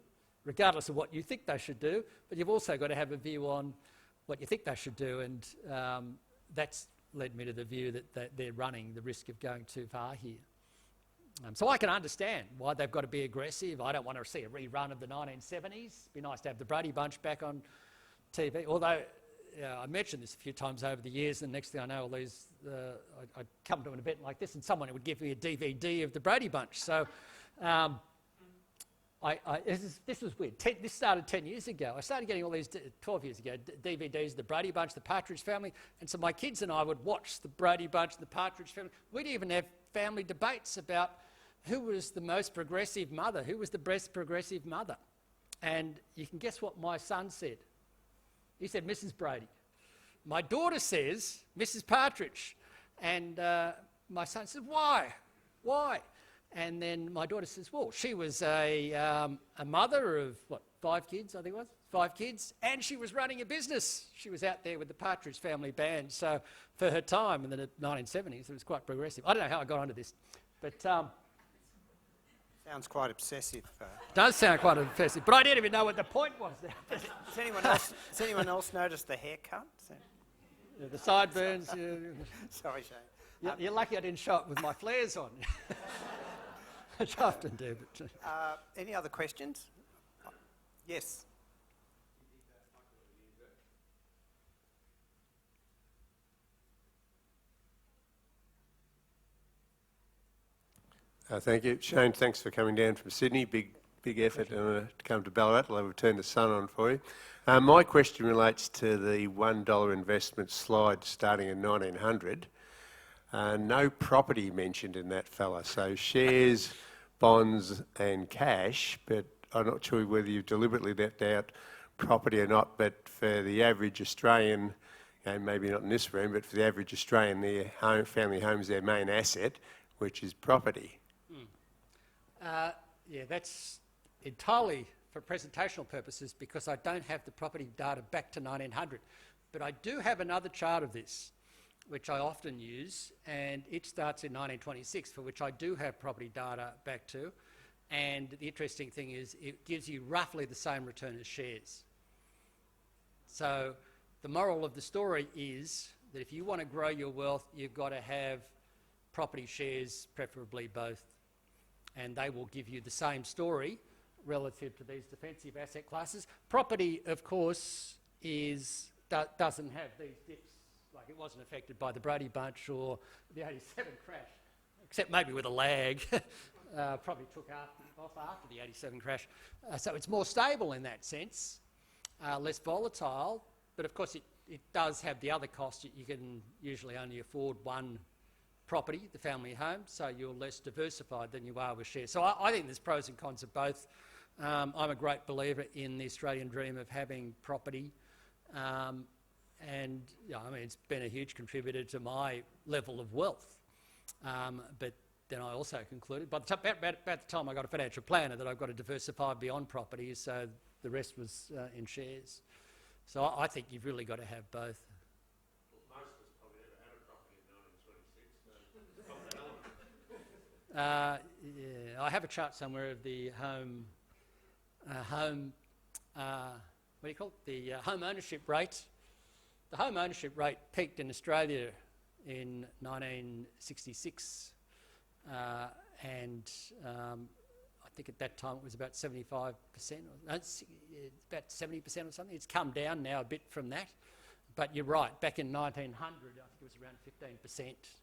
regardless of what you think they should do, but you've also got to have a view on what you think they should do, and that's led me to the view that they're running the risk of going too far here. So I can understand why they've got to be aggressive. I don't want to see a rerun of the 1970s. It'd be nice to have the Brady Bunch back on TV. Although I mentioned this a few times over the years, and next thing I know, all these I'd come to an event like this, and someone would give me a DVD of the Brady Bunch. So this was weird. This started 10 years ago. I started getting all these 12 years ago DVDs of the Brady Bunch, the Partridge Family, and so my kids and I would watch the Brady Bunch, the Partridge Family. We'd even have family debates about who was the most progressive mother, who was the best progressive mother. And you can guess what my son said. He said Mrs. Brady. My daughter says Mrs. Partridge. And my son says, why? Why? And then my daughter says, well, she was a mother of, 5 kids, I think it was? 5 kids, and she was running a business. She was out there with the Partridge Family band. So for her time in the 1970s, it was quite progressive. I don't know how I got onto this, but... Sounds quite obsessive. Does sound quite obsessive, but I didn't even know what the point was there. Has anyone else noticed the haircut? Yeah, the sideburns. Sorry, Shane. You're lucky I didn't show it with my flares on. I often do. But, any other questions? Yes. Thank you. Shane, thanks for coming down from Sydney. Big effort to come to Ballarat. I'll turn the sun on for you. My question relates to the $1 investment slide starting in 1900. No property mentioned in that fella. So shares, bonds and cash, but I'm not sure whether you've deliberately left out property or not, but for the average Australian, and maybe not in this room, but for the average Australian, their family home is their main asset, which is property. Yeah, that's entirely for presentational purposes because I don't have the property data back to 1900. But I do have another chart of this, which I often use, and it starts in 1926, for which I do have property data back to. And the interesting thing is it gives you roughly the same return as shares. So the moral of the story is that if you want to grow your wealth, you've got to have property shares, preferably both. And they will give you the same story relative to these defensive asset classes. Property, of course, doesn't have these dips. Like it wasn't affected by the Brady Bunch or the 87 crash, except maybe with a lag. Probably took off after the 87 crash. So it's more stable in that sense, less volatile. But of course, it does have the other cost. You can usually only afford one property, the family home, so you're less diversified than you are with shares. So I think there's pros and cons of both. I'm a great believer in the Australian dream of having property, and it's been a huge contributor to my level of wealth. But then I also concluded, by the about the time I got a financial planner, that I've got to diversify beyond property, so the rest was in shares. So I think you've really got to have both. Yeah, I have a chart somewhere of the home what do you call it? The home ownership rate. The home ownership rate peaked in Australia in 1966, and I think at that time it was about 75%, or, no, about 70% or something. It's come down now a bit from that, but you're right. Back in 1900, I think it was around 15%,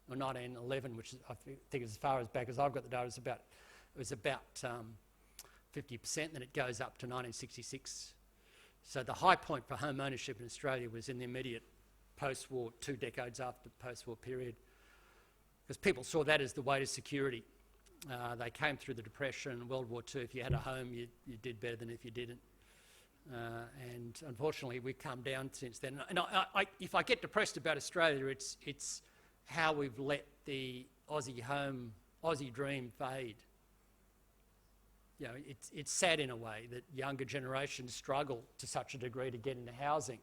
or 1911, which is, I think as far as back as I've got the data, it was about 50%. Then it goes up to 1966. So the high point for home ownership in Australia was in the immediate post-war, 2 decades after the post-war period, because people saw that as the way to security. They came through the Depression, World War II. If you had a home, you did better than if you didn't. And unfortunately, we've come down since then. And if I get depressed about Australia, it's how we've let the Aussie dream fade. You know, it's sad in a way that younger generations struggle to such a degree to get into housing.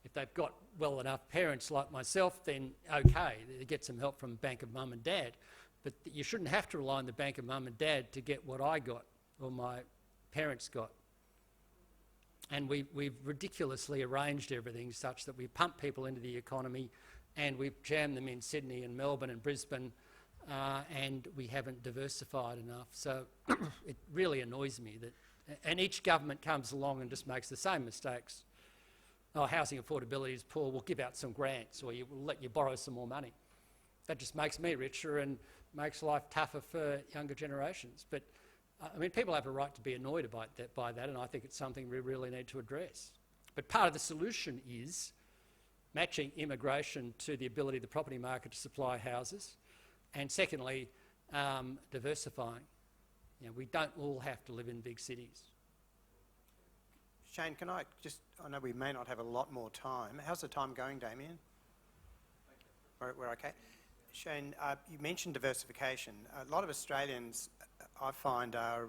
If they've got well enough parents like myself, then okay, they get some help from Bank of Mum and Dad. But you shouldn't have to rely on the Bank of Mum and Dad to get what I got or my parents got. And we've ridiculously arranged everything such that we pump people into the economy and we've jammed them in Sydney and Melbourne and Brisbane, and we haven't diversified enough. So it really annoys me that, and each government comes along and just makes the same mistakes. Oh, housing affordability is poor, we'll give out some grants, or we'll let you borrow some more money. That just makes me richer and makes life tougher for younger generations. But I mean, people have a right to be annoyed by that, and I think it's something we really need to address. But part of the solution is matching immigration to the ability of the property market to supply houses, and secondly, diversifying. You know, we don't all have to live in big cities. Shane, can I know we may not have a lot more time. How's the time going, Damien? We're okay. Shane, you mentioned diversification. A lot of Australians, I find, are,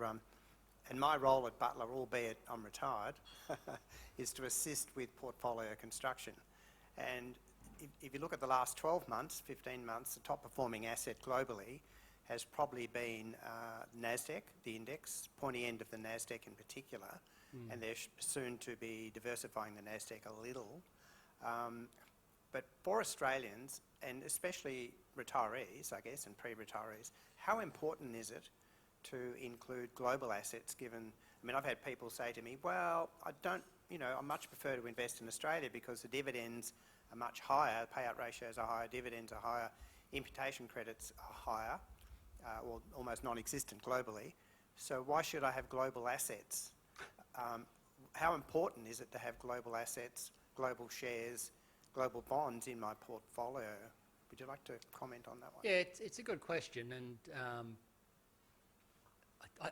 and my role at Butler, albeit I'm retired, is to assist with portfolio construction. And if you look at the last 12 months, 15 months, the top performing asset globally has probably been NASDAQ, the index, pointy end of the NASDAQ in particular, and they're soon to be diversifying the NASDAQ a little. But for Australians, and especially retirees, I guess, and pre-retirees, how important is it to include global assets given, I mean, I've had people say to me, well, I much prefer to invest in Australia because the dividends are much higher, payout ratios are higher, dividends are higher, imputation credits are higher, or almost non-existent globally. So why should I have global assets? How important is it to have global assets, global shares, global bonds in my portfolio? Would you like to comment on that one? Yeah, it's a good question, and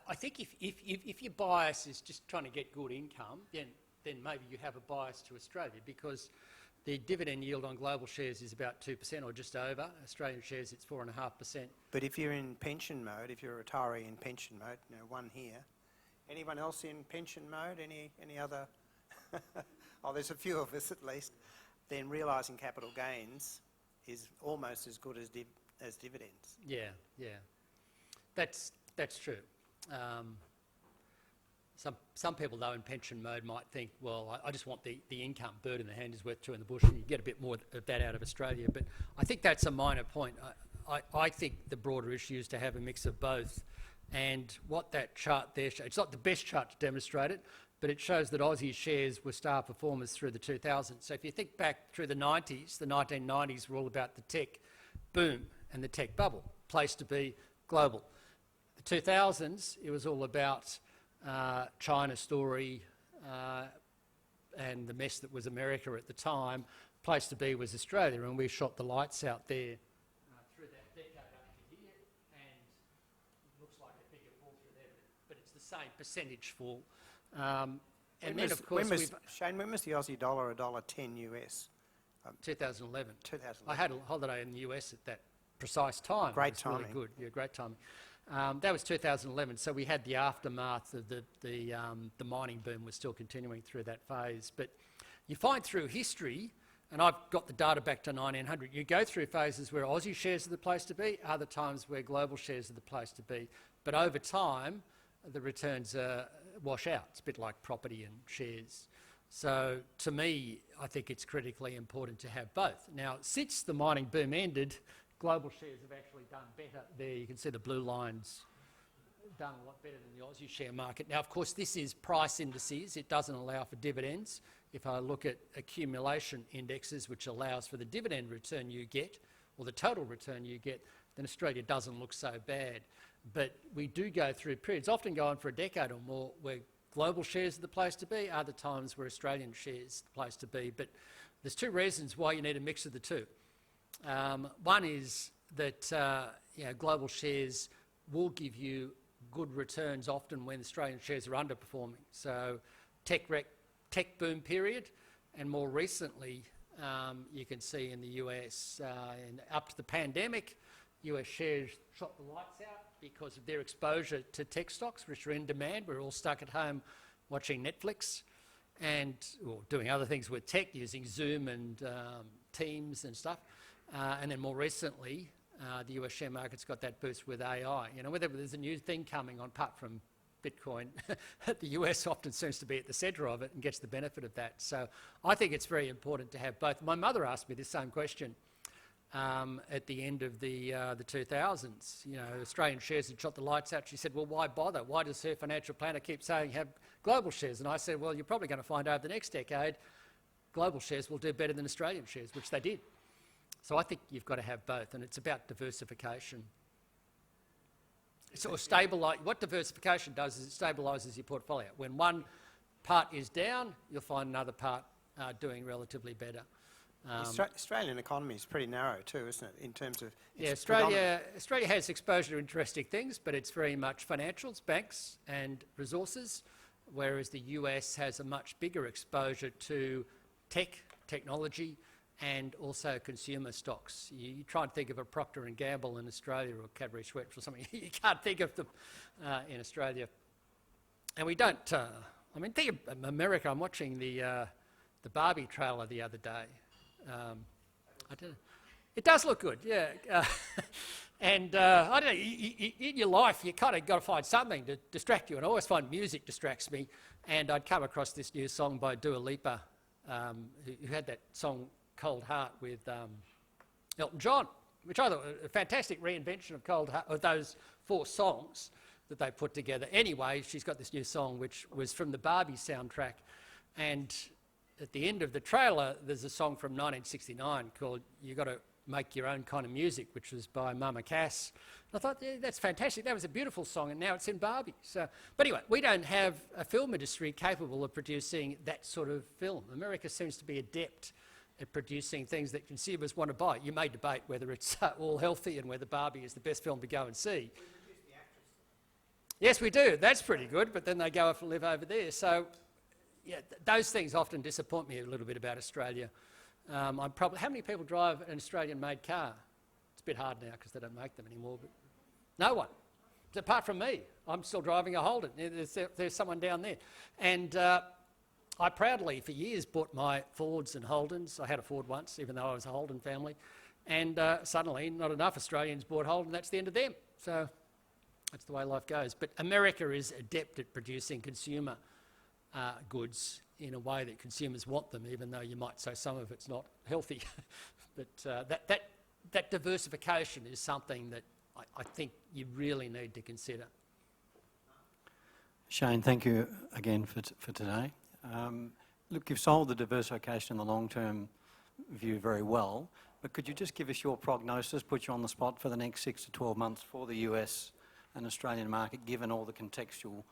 I think if your bias is just trying to get good income, then maybe you have a bias to Australia, because the dividend yield on global shares is about 2% or just over. Australian shares, it's 4.5%. But if you're in pension mode, if you're a retiree in pension mode, one here. Anyone else in pension mode? Any other? Oh, there's a few of us at least. Then realising capital gains is almost as good as dividends. Yeah, that's true. Some people, though, in pension mode might think, well, I just want the income. Bird in the hand is worth two in the bush, and you get a bit more of that out of Australia. But I think that's a minor point. I think the broader issue is to have a mix of both. And what that chart there shows, it's not the best chart to demonstrate it, but it shows that Aussie shares were star performers through the 2000s. So if you think back through the 90s, the 1990s were all about the tech boom and the tech bubble, place to be global. The 2000s, it was all about China story and the mess that was America at the time. Place to be was Australia, and we shot the lights out there through that decade up to here, and it looks like a bigger fall through there, but it's the same percentage fall. And then, of course, Shane, when was the Aussie dollar $1.10 US? 2011. 2011. I had a holiday in the US at that precise time. Great timing. Really good. Yeah, great timing. That was 2011, so we had the aftermath of the mining boom was still continuing through that phase. But you find through history, and I've got the data back to 1900, you go through phases where Aussie shares are the place to be, other times where global shares are the place to be. But over time, the returns are wash out. It's a bit like property and shares. So to me, I think it's critically important to have both. Now, since the mining boom ended, global shares have actually done better. There you can see the blue lines done a lot better than the Aussie share market. Now, of course, this is price indices. It doesn't allow for dividends. If I look at accumulation indexes, which allows for the dividend return you get, or the total return you get, then Australia doesn't look so bad. But we do go through periods, often going for a decade or more, where global shares are the place to be, other times where Australian shares are the place to be. But there's two reasons why you need a mix of the two. One is that global shares will give you good returns often when Australian shares are underperforming. So tech boom period, and more recently, you can see in the US, and up to the pandemic, US shares shot the lights out because of their exposure to tech stocks, which are in demand. We're all stuck at home watching Netflix and doing other things with tech, using Zoom and Teams and stuff. And then more recently, the US share market's got that boost with AI. You know, whether there's a new thing coming on, apart from Bitcoin, the US often seems to be at the centre of it and gets the benefit of that. So I think it's very important to have both. My mother asked me this same question at the end of the 2000s. You know, Australian shares had shot the lights out. She said, well, why bother? Why does her financial planner keep saying have global shares? And I said, well, you're probably going to find over the next decade, global shares will do better than Australian shares, which they did. So I think you've got to have both, and it's about diversification. So what diversification does is it stabilises your portfolio. When one part is down, you'll find another part doing relatively better. The Australian economy is pretty narrow too, isn't it, in terms of... Yeah, Australia has exposure to interesting things, but it's very much financials, banks and resources, whereas the US has a much bigger exposure to technology, and also consumer stocks. You try and think of a Procter & Gamble in Australia, or Cadbury Schweppes or something. You can't think of them in Australia. And we don't... think of America. I'm watching the Barbie trailer the other day. I don't know. It does look good, yeah. And I don't know, in your life, you kind of got to find something to distract you. And I always find music distracts me. And I'd come across this new song by Dua Lipa, who had that song Cold Heart with Elton John, which I thought was a fantastic reinvention of Cold Heart, of those 4 songs that they put together. Anyway, she's got this new song which was from the Barbie soundtrack, and at the end of the trailer there's a song from 1969 called You Got to Make Your Own Kind of Music, which was by Mama Cass. And I thought, yeah, that's fantastic, that was a beautiful song, and now it's in Barbie. So, but anyway, we don't have a film industry capable of producing that sort of film. America seems to be adept at producing things that consumers want to buy. You may debate whether it's all healthy and whether Barbie is the best film to go and see. Yes, we do. That's pretty good, but then they go off and live over there. So, yeah, those things often disappoint me a little bit about Australia. How many people drive an Australian-made car? It's a bit hard now because they don't make them anymore, but no one. Apart from me. I'm still driving a Holden. There's someone down there. And I proudly, for years, bought my Fords and Holdens. I had a Ford once, even though I was a Holden family. And suddenly, not enough Australians bought Holden. That's the end of them. So that's the way life goes. But America is adept at producing consumer goods in a way that consumers want them, even though you might say some of it's not healthy. But that diversification is something that I think you really need to consider. Shane, thank you again for today. Look, you've sold the diversification in the long-term view very well, but could you just give us your prognosis, put you on the spot for the next 6 to 12 months for the US and Australian market, given all the contextual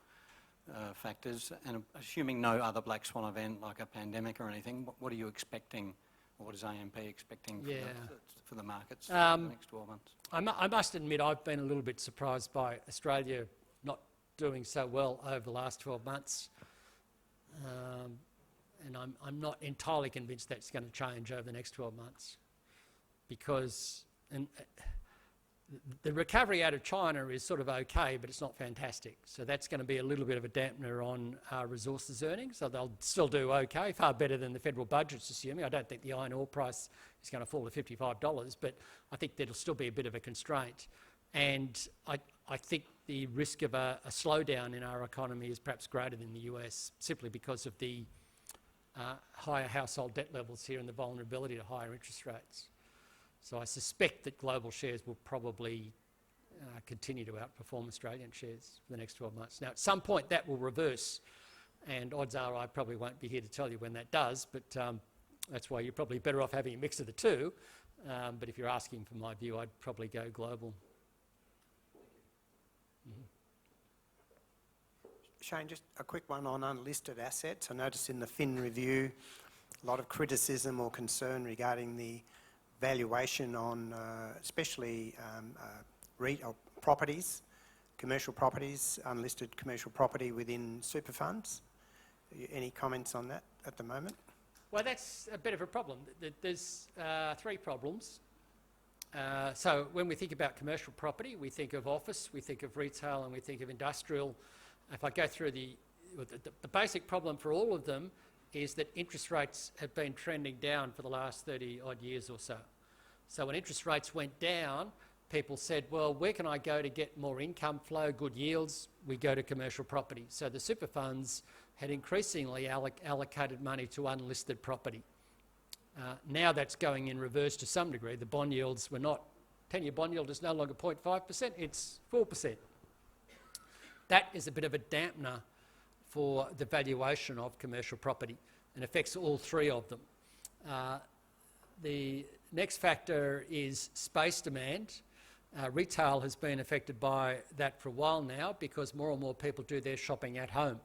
factors, and assuming no other black swan event like a pandemic or anything, what are you expecting, or what is AMP expecting for the markets for the next 12 months? I must admit I've been a little bit surprised by Australia not doing so well over the last 12 months. And I'm not entirely convinced that's going to change over the next 12 months, because the recovery out of China is sort of okay, but it's not fantastic. So that's going to be a little bit of a dampener on resources earnings. So they'll still do okay, far better than the federal budget's assuming. I don't think the iron ore price is going to fall to $55, but I think there'll still be a bit of a constraint. And I think the risk of a slowdown in our economy is perhaps greater than the US, simply because of the higher household debt levels here and the vulnerability to higher interest rates. So I suspect that global shares will probably continue to outperform Australian shares for the next 12 months. Now, at some point that will reverse, and odds are I probably won't be here to tell you when that does, but that's why you're probably better off having a mix of the two. But if you're asking for my view, I'd probably go global. Shane, just a quick one on unlisted assets. I noticed in the Fin review a lot of criticism or concern regarding the valuation on especially properties, commercial properties, unlisted commercial property within super funds. Any comments on that at the moment? Well, that's a bit of a problem. There's three problems. So when we think about commercial property, we think of office, we think of retail, and we think of industrial. If I go through the basic problem for all of them is that interest rates have been trending down for the last 30 odd years or so. So when interest rates went down, people said, well, where can I go to get more income flow, good yields? We go to commercial property. So the super funds had increasingly allocated money to unlisted property. Now that's going in reverse to some degree. The bond yields were not, 10-year bond yield is no longer 0.5%, it's 4%. That is a bit of a dampener for the valuation of commercial property and affects all three of them. The next factor is space demand. Retail has been affected by that for a while now because more and more people do their shopping at home.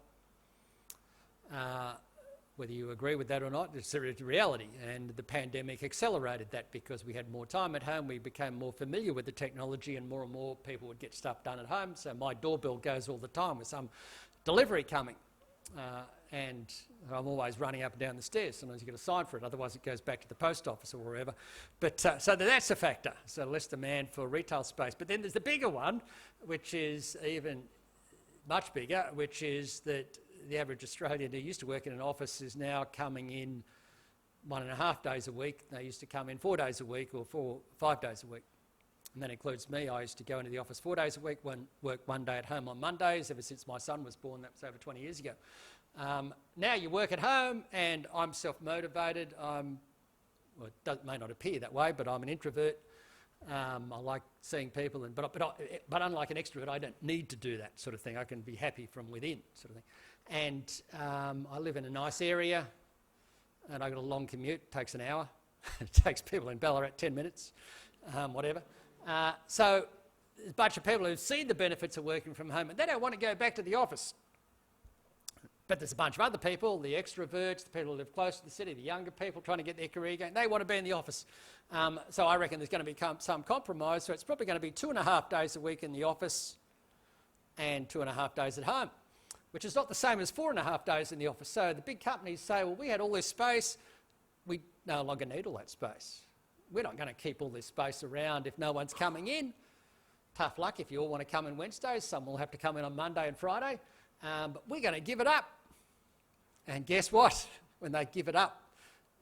Whether you agree with that or not, it's a reality, and the pandemic accelerated that because we had more time at home, we became more familiar with the technology, and more people would get stuff done at home. So my doorbell goes all the time with some delivery coming, and I'm always running up and down the stairs. Sometimes you get a sign for it, otherwise it goes back to the post office or wherever. But so that's a factor, so less demand for retail space. But then there's the bigger one, which is even much bigger, which is that the average Australian who used to work in an office is now coming in 1.5 days a week. They used to come in 4 days a week or 5 days a week. And that includes me. I used to go into the office 4 days a week, work 1 day at home on Mondays, ever since my son was born. That was over 20 years ago. Now you work at home, and I'm self-motivated. Well, it may not appear that way, but I'm an introvert. I like seeing people, but unlike an extrovert, I don't need to do that sort of thing. I can be happy from within, sort of thing. And I live in a nice area, and I've got a long commute. It takes an hour. It takes people in Ballarat 10 minutes, whatever. So there's a bunch of people who've seen the benefits of working from home, and they don't want to go back to the office. But there's a bunch of other people, the extroverts, the people who live close to the city, the younger people trying to get their career going. They want to be in the office. So I reckon there's going to be some compromise. So it's probably going to be 2.5 days a week in the office and 2.5 days at home, which is not the same as 4.5 days in the office. So the big companies say, well, we had all this space. We no longer need all that space. We're not going to keep all this space around if no one's coming in. Tough luck if you all want to come in Wednesdays. Some will have to come in on Monday and Friday. But we're going to give it up. And guess what? When they give it up,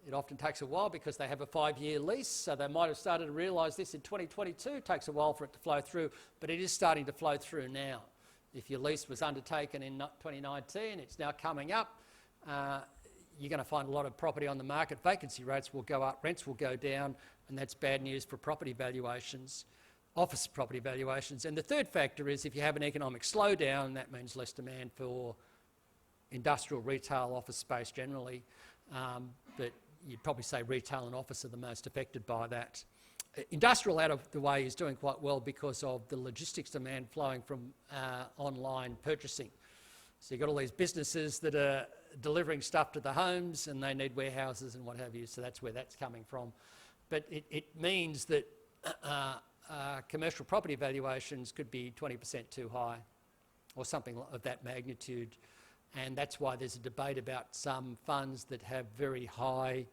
it often takes a while because they have a 5-year lease. So they might have started to realise this in 2022. It takes a while for it to flow through, but it is starting to flow through now. If your lease was undertaken in 2019, it's now coming up. You're going to find a lot of property on the market. Vacancy rates will go up, rents will go down, and that's bad news for property valuations, office property valuations. And the third factor is if you have an economic slowdown, that means less demand for industrial, retail, office space generally. But you'd probably say retail and office are the most affected by that. Industrial, out of the way, is doing quite well because of the logistics demand flowing from online purchasing. So you've got all these businesses that are delivering stuff to the homes, and they need warehouses and what have you, so that's where that's coming from. But it means that commercial property valuations could be 20% too high or something of that magnitude, and that's why there's a debate about some funds that have very high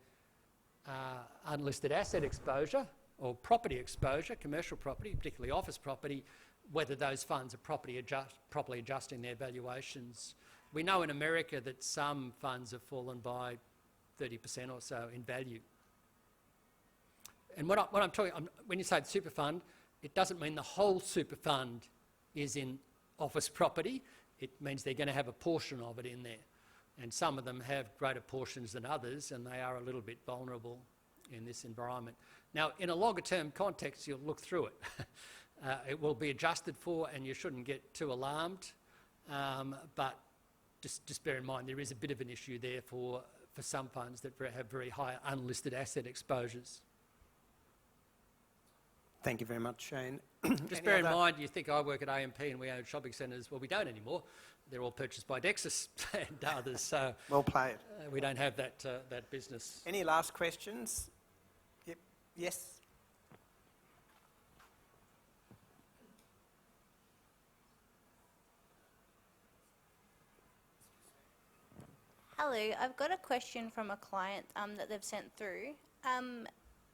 unlisted asset exposure or property exposure, commercial property, particularly office property, whether those funds are properly adjusting their valuations. We know in America that some funds have fallen by 30% or so in value. And when you say super fund, it doesn't mean the whole super fund is in office property, it means they're going to have a portion of it in there. And some of them have greater portions than others, and they are a little bit vulnerable in this environment. Now, in a longer term context, you'll look through it. It will be adjusted for, and you shouldn't get too alarmed. But just bear in mind, there is a bit of an issue there for some funds that have very high unlisted asset exposures. Thank you very much, Shane. Just bear in mind, you think I work at AMP and we own shopping centres. Well, we don't anymore. They're all purchased by Dexus and others, so Well played. we don't have that business. Any last questions? Yep. Yes. Hello, I've got a question from a client that they've sent through.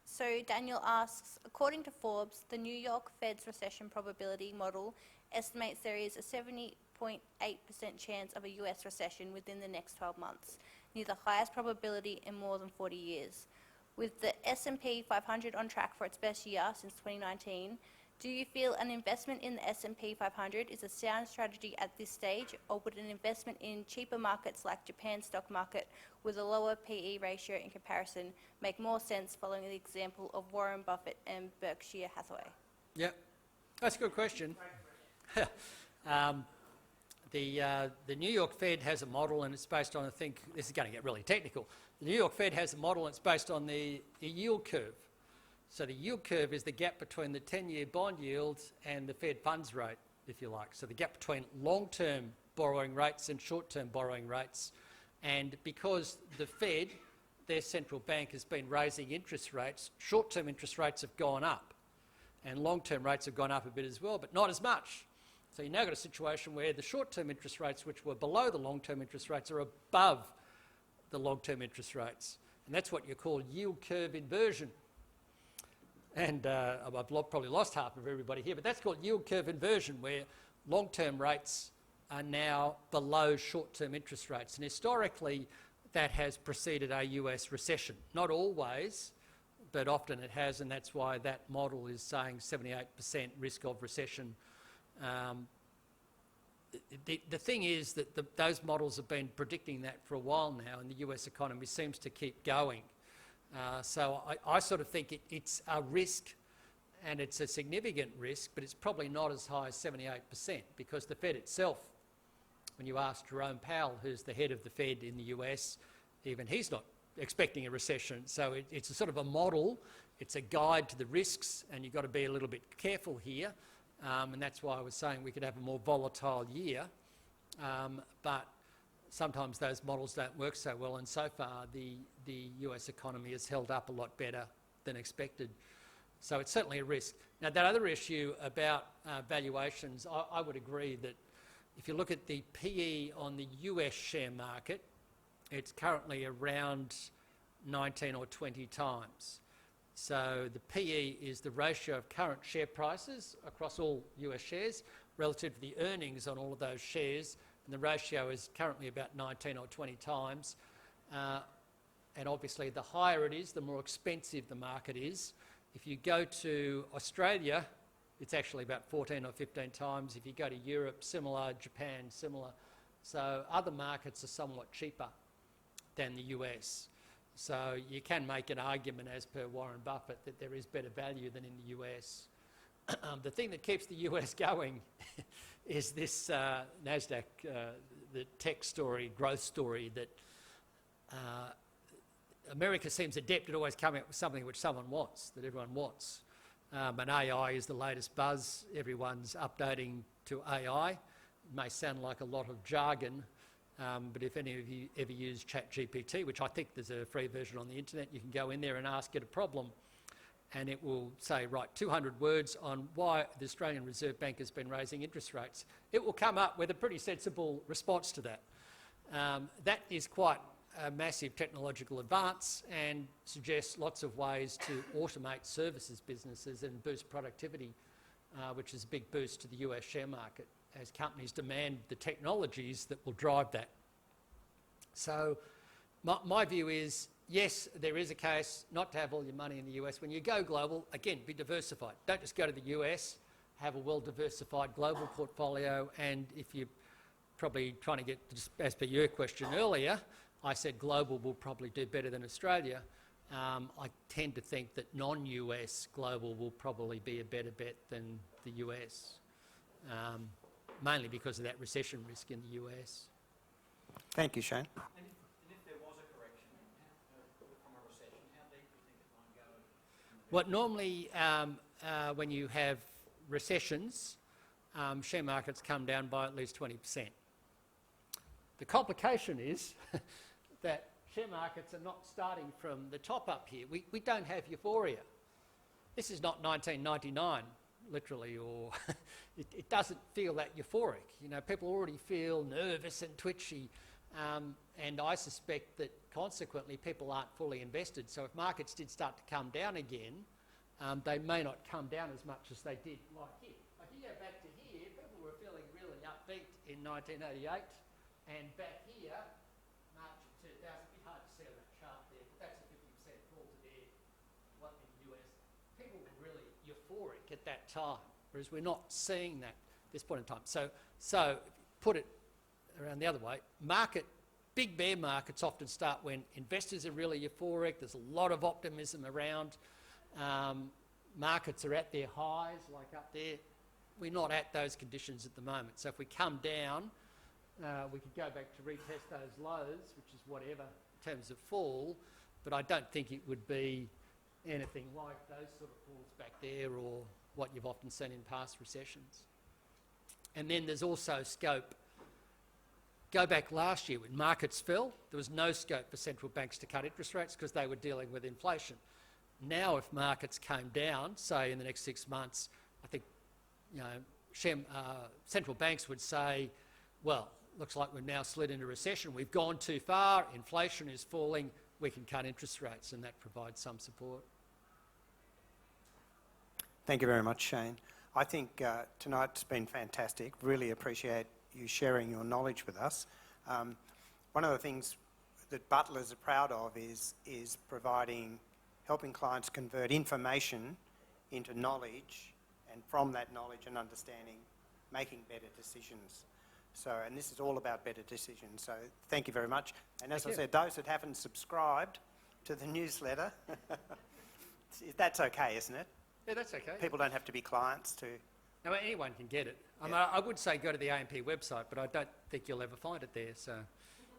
So Daniel asks, according to Forbes, the New York Fed's recession probability model estimates there is a 70.8% chance of a US recession within the next 12 months, near the highest probability in more than 40 years. With the S&P 500 on track for its best year since 2019, do you feel an investment in the S&P 500 is a sound strategy at this stage, or would an investment in cheaper markets like Japan's stock market with a lower PE ratio in comparison make more sense, following the example of Warren Buffett and Berkshire Hathaway? Yep, that's a good question. The New York Fed has a model, and it's based on, I think, this is going to get really technical. The New York Fed has a model, and it's based on the yield curve. So the yield curve is the gap between the 10-year bond yields and the Fed funds rate, if you like. So the gap between long-term borrowing rates and short-term borrowing rates. And because the Fed, their central bank, has been raising interest rates, short-term interest rates have gone up. And long-term rates have gone up a bit as well, but not as much. So you've now got a situation where the short-term interest rates, which were below the long-term interest rates, are above the long-term interest rates. And that's what you call yield curve inversion. And I've probably lost half of everybody here, but that's called yield curve inversion, where long-term rates are now below short-term interest rates. And historically, that has preceded a US recession. Not always, but often it has, and that's why that model is saying 78% risk of recession. The thing is that those models have been predicting that for a while now, and the US economy seems to keep going. So I sort of think it's a risk, and it's a significant risk, but it's probably not as high as 78%, because the Fed itself, when you ask Jerome Powell, who's the head of the Fed in the US, even he's not expecting a recession. So it's a sort of a model, it's a guide to the risks, and you've got to be a little bit careful here. And that's why I was saying we could have a more volatile year. But sometimes those models don't work so well, and so far the US economy has held up a lot better than expected. So it's certainly a risk. Now, that other issue about valuations, I would agree that if you look at the PE on the US share market, it's currently around 19 or 20 times. So the PE is the ratio of current share prices across all US shares relative to the earnings on all of those shares, and the ratio is currently about 19 or 20 times. And obviously the higher it is, the more expensive the market is. If you go to Australia, it's actually about 14 or 15 times. If you go to Europe, similar. Japan, similar. So other markets are somewhat cheaper than the US. So you can make an argument, as per Warren Buffett, that there is better value than in the US. The thing that keeps the US going is this NASDAQ, the tech story, growth story, that America seems adept at always coming up with something which someone wants, that everyone wants. And AI is the latest buzz. Everyone's updating to AI. It may sound like a lot of jargon, but if any of you ever use ChatGPT, which I think there's a free version on the internet, you can go in there and ask it a problem, and it will say, write 200 words on why the Australian Reserve Bank has been raising interest rates. It will come up with a pretty sensible response to that. That is quite a massive technological advance and suggests lots of ways to automate services businesses and boost productivity, which is a big boost to the US share market as companies demand the technologies that will drive that. So my view is, yes, there is a case not to have all your money in the US. When you go global, again, be diversified. Don't just go to the US. have a well-diversified global portfolio, and if you're probably trying to get, just as per your question earlier, I said global will probably do better than Australia. I tend to think that non-US global will probably be a better bet than the US, mainly because of that recession risk in the US. Thank you, Shane. And if there was a correction from a recession, how deep do you think it might go? What normally, when you have recessions, share markets come down by at least 20%. The complication is that share markets are not starting from the top up here. We don't have euphoria. This is not 1999, literally, or it doesn't feel that euphoric. You know, people already feel nervous and twitchy, and I suspect that consequently people aren't fully invested. So if markets did start to come down again, they may not come down as much as they did like here. Like you go back to here, people were feeling really upbeat in 1988, and back here, March of 2000, it's a bit hard to see on that chart there, but that's a 50% fall to there. What in the US, people were really euphoric at that time, whereas we're not seeing that at this point in time. So put it around the other way, big bear markets often start when investors are really euphoric, there's a lot of optimism around, markets are at their highs, like up there. We're not at those conditions at the moment. So if we come down, we could go back to retest those lows, which is whatever in terms of fall, but I don't think it would be anything like those sort of falls back there or what you've often seen in past recessions. And then there's also scope. Go back last year when markets fell, there was no scope for central banks to cut interest rates because they were dealing with inflation. Now if markets came down, say in the next 6 months, I think central banks would say, well, looks like we've now slid into recession, we've gone too far, inflation is falling, we can cut interest rates, and that provides some support. Thank you very much, Shane. I think tonight's been fantastic. Really appreciate you sharing your knowledge with us. One of the things that Butlers are proud of is helping clients convert information into knowledge, and from that knowledge and understanding, making better decisions. So, and this is all about better decisions. So thank you very much. And as I said, those that haven't subscribed to the newsletter, that's okay, isn't it? Yeah, that's okay. People don't have to be clients to... No, anyone can get it. I mean, I would say go to the AMP website, but I don't think you'll ever find it there. So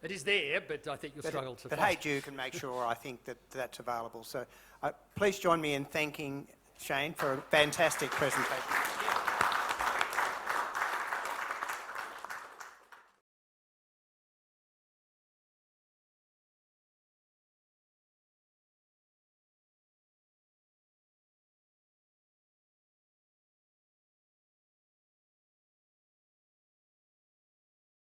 it is there, but I think you'll struggle to find it. But Ha-Dieu can make sure, I think, that that's available. So please join me in thanking Shane for a fantastic presentation.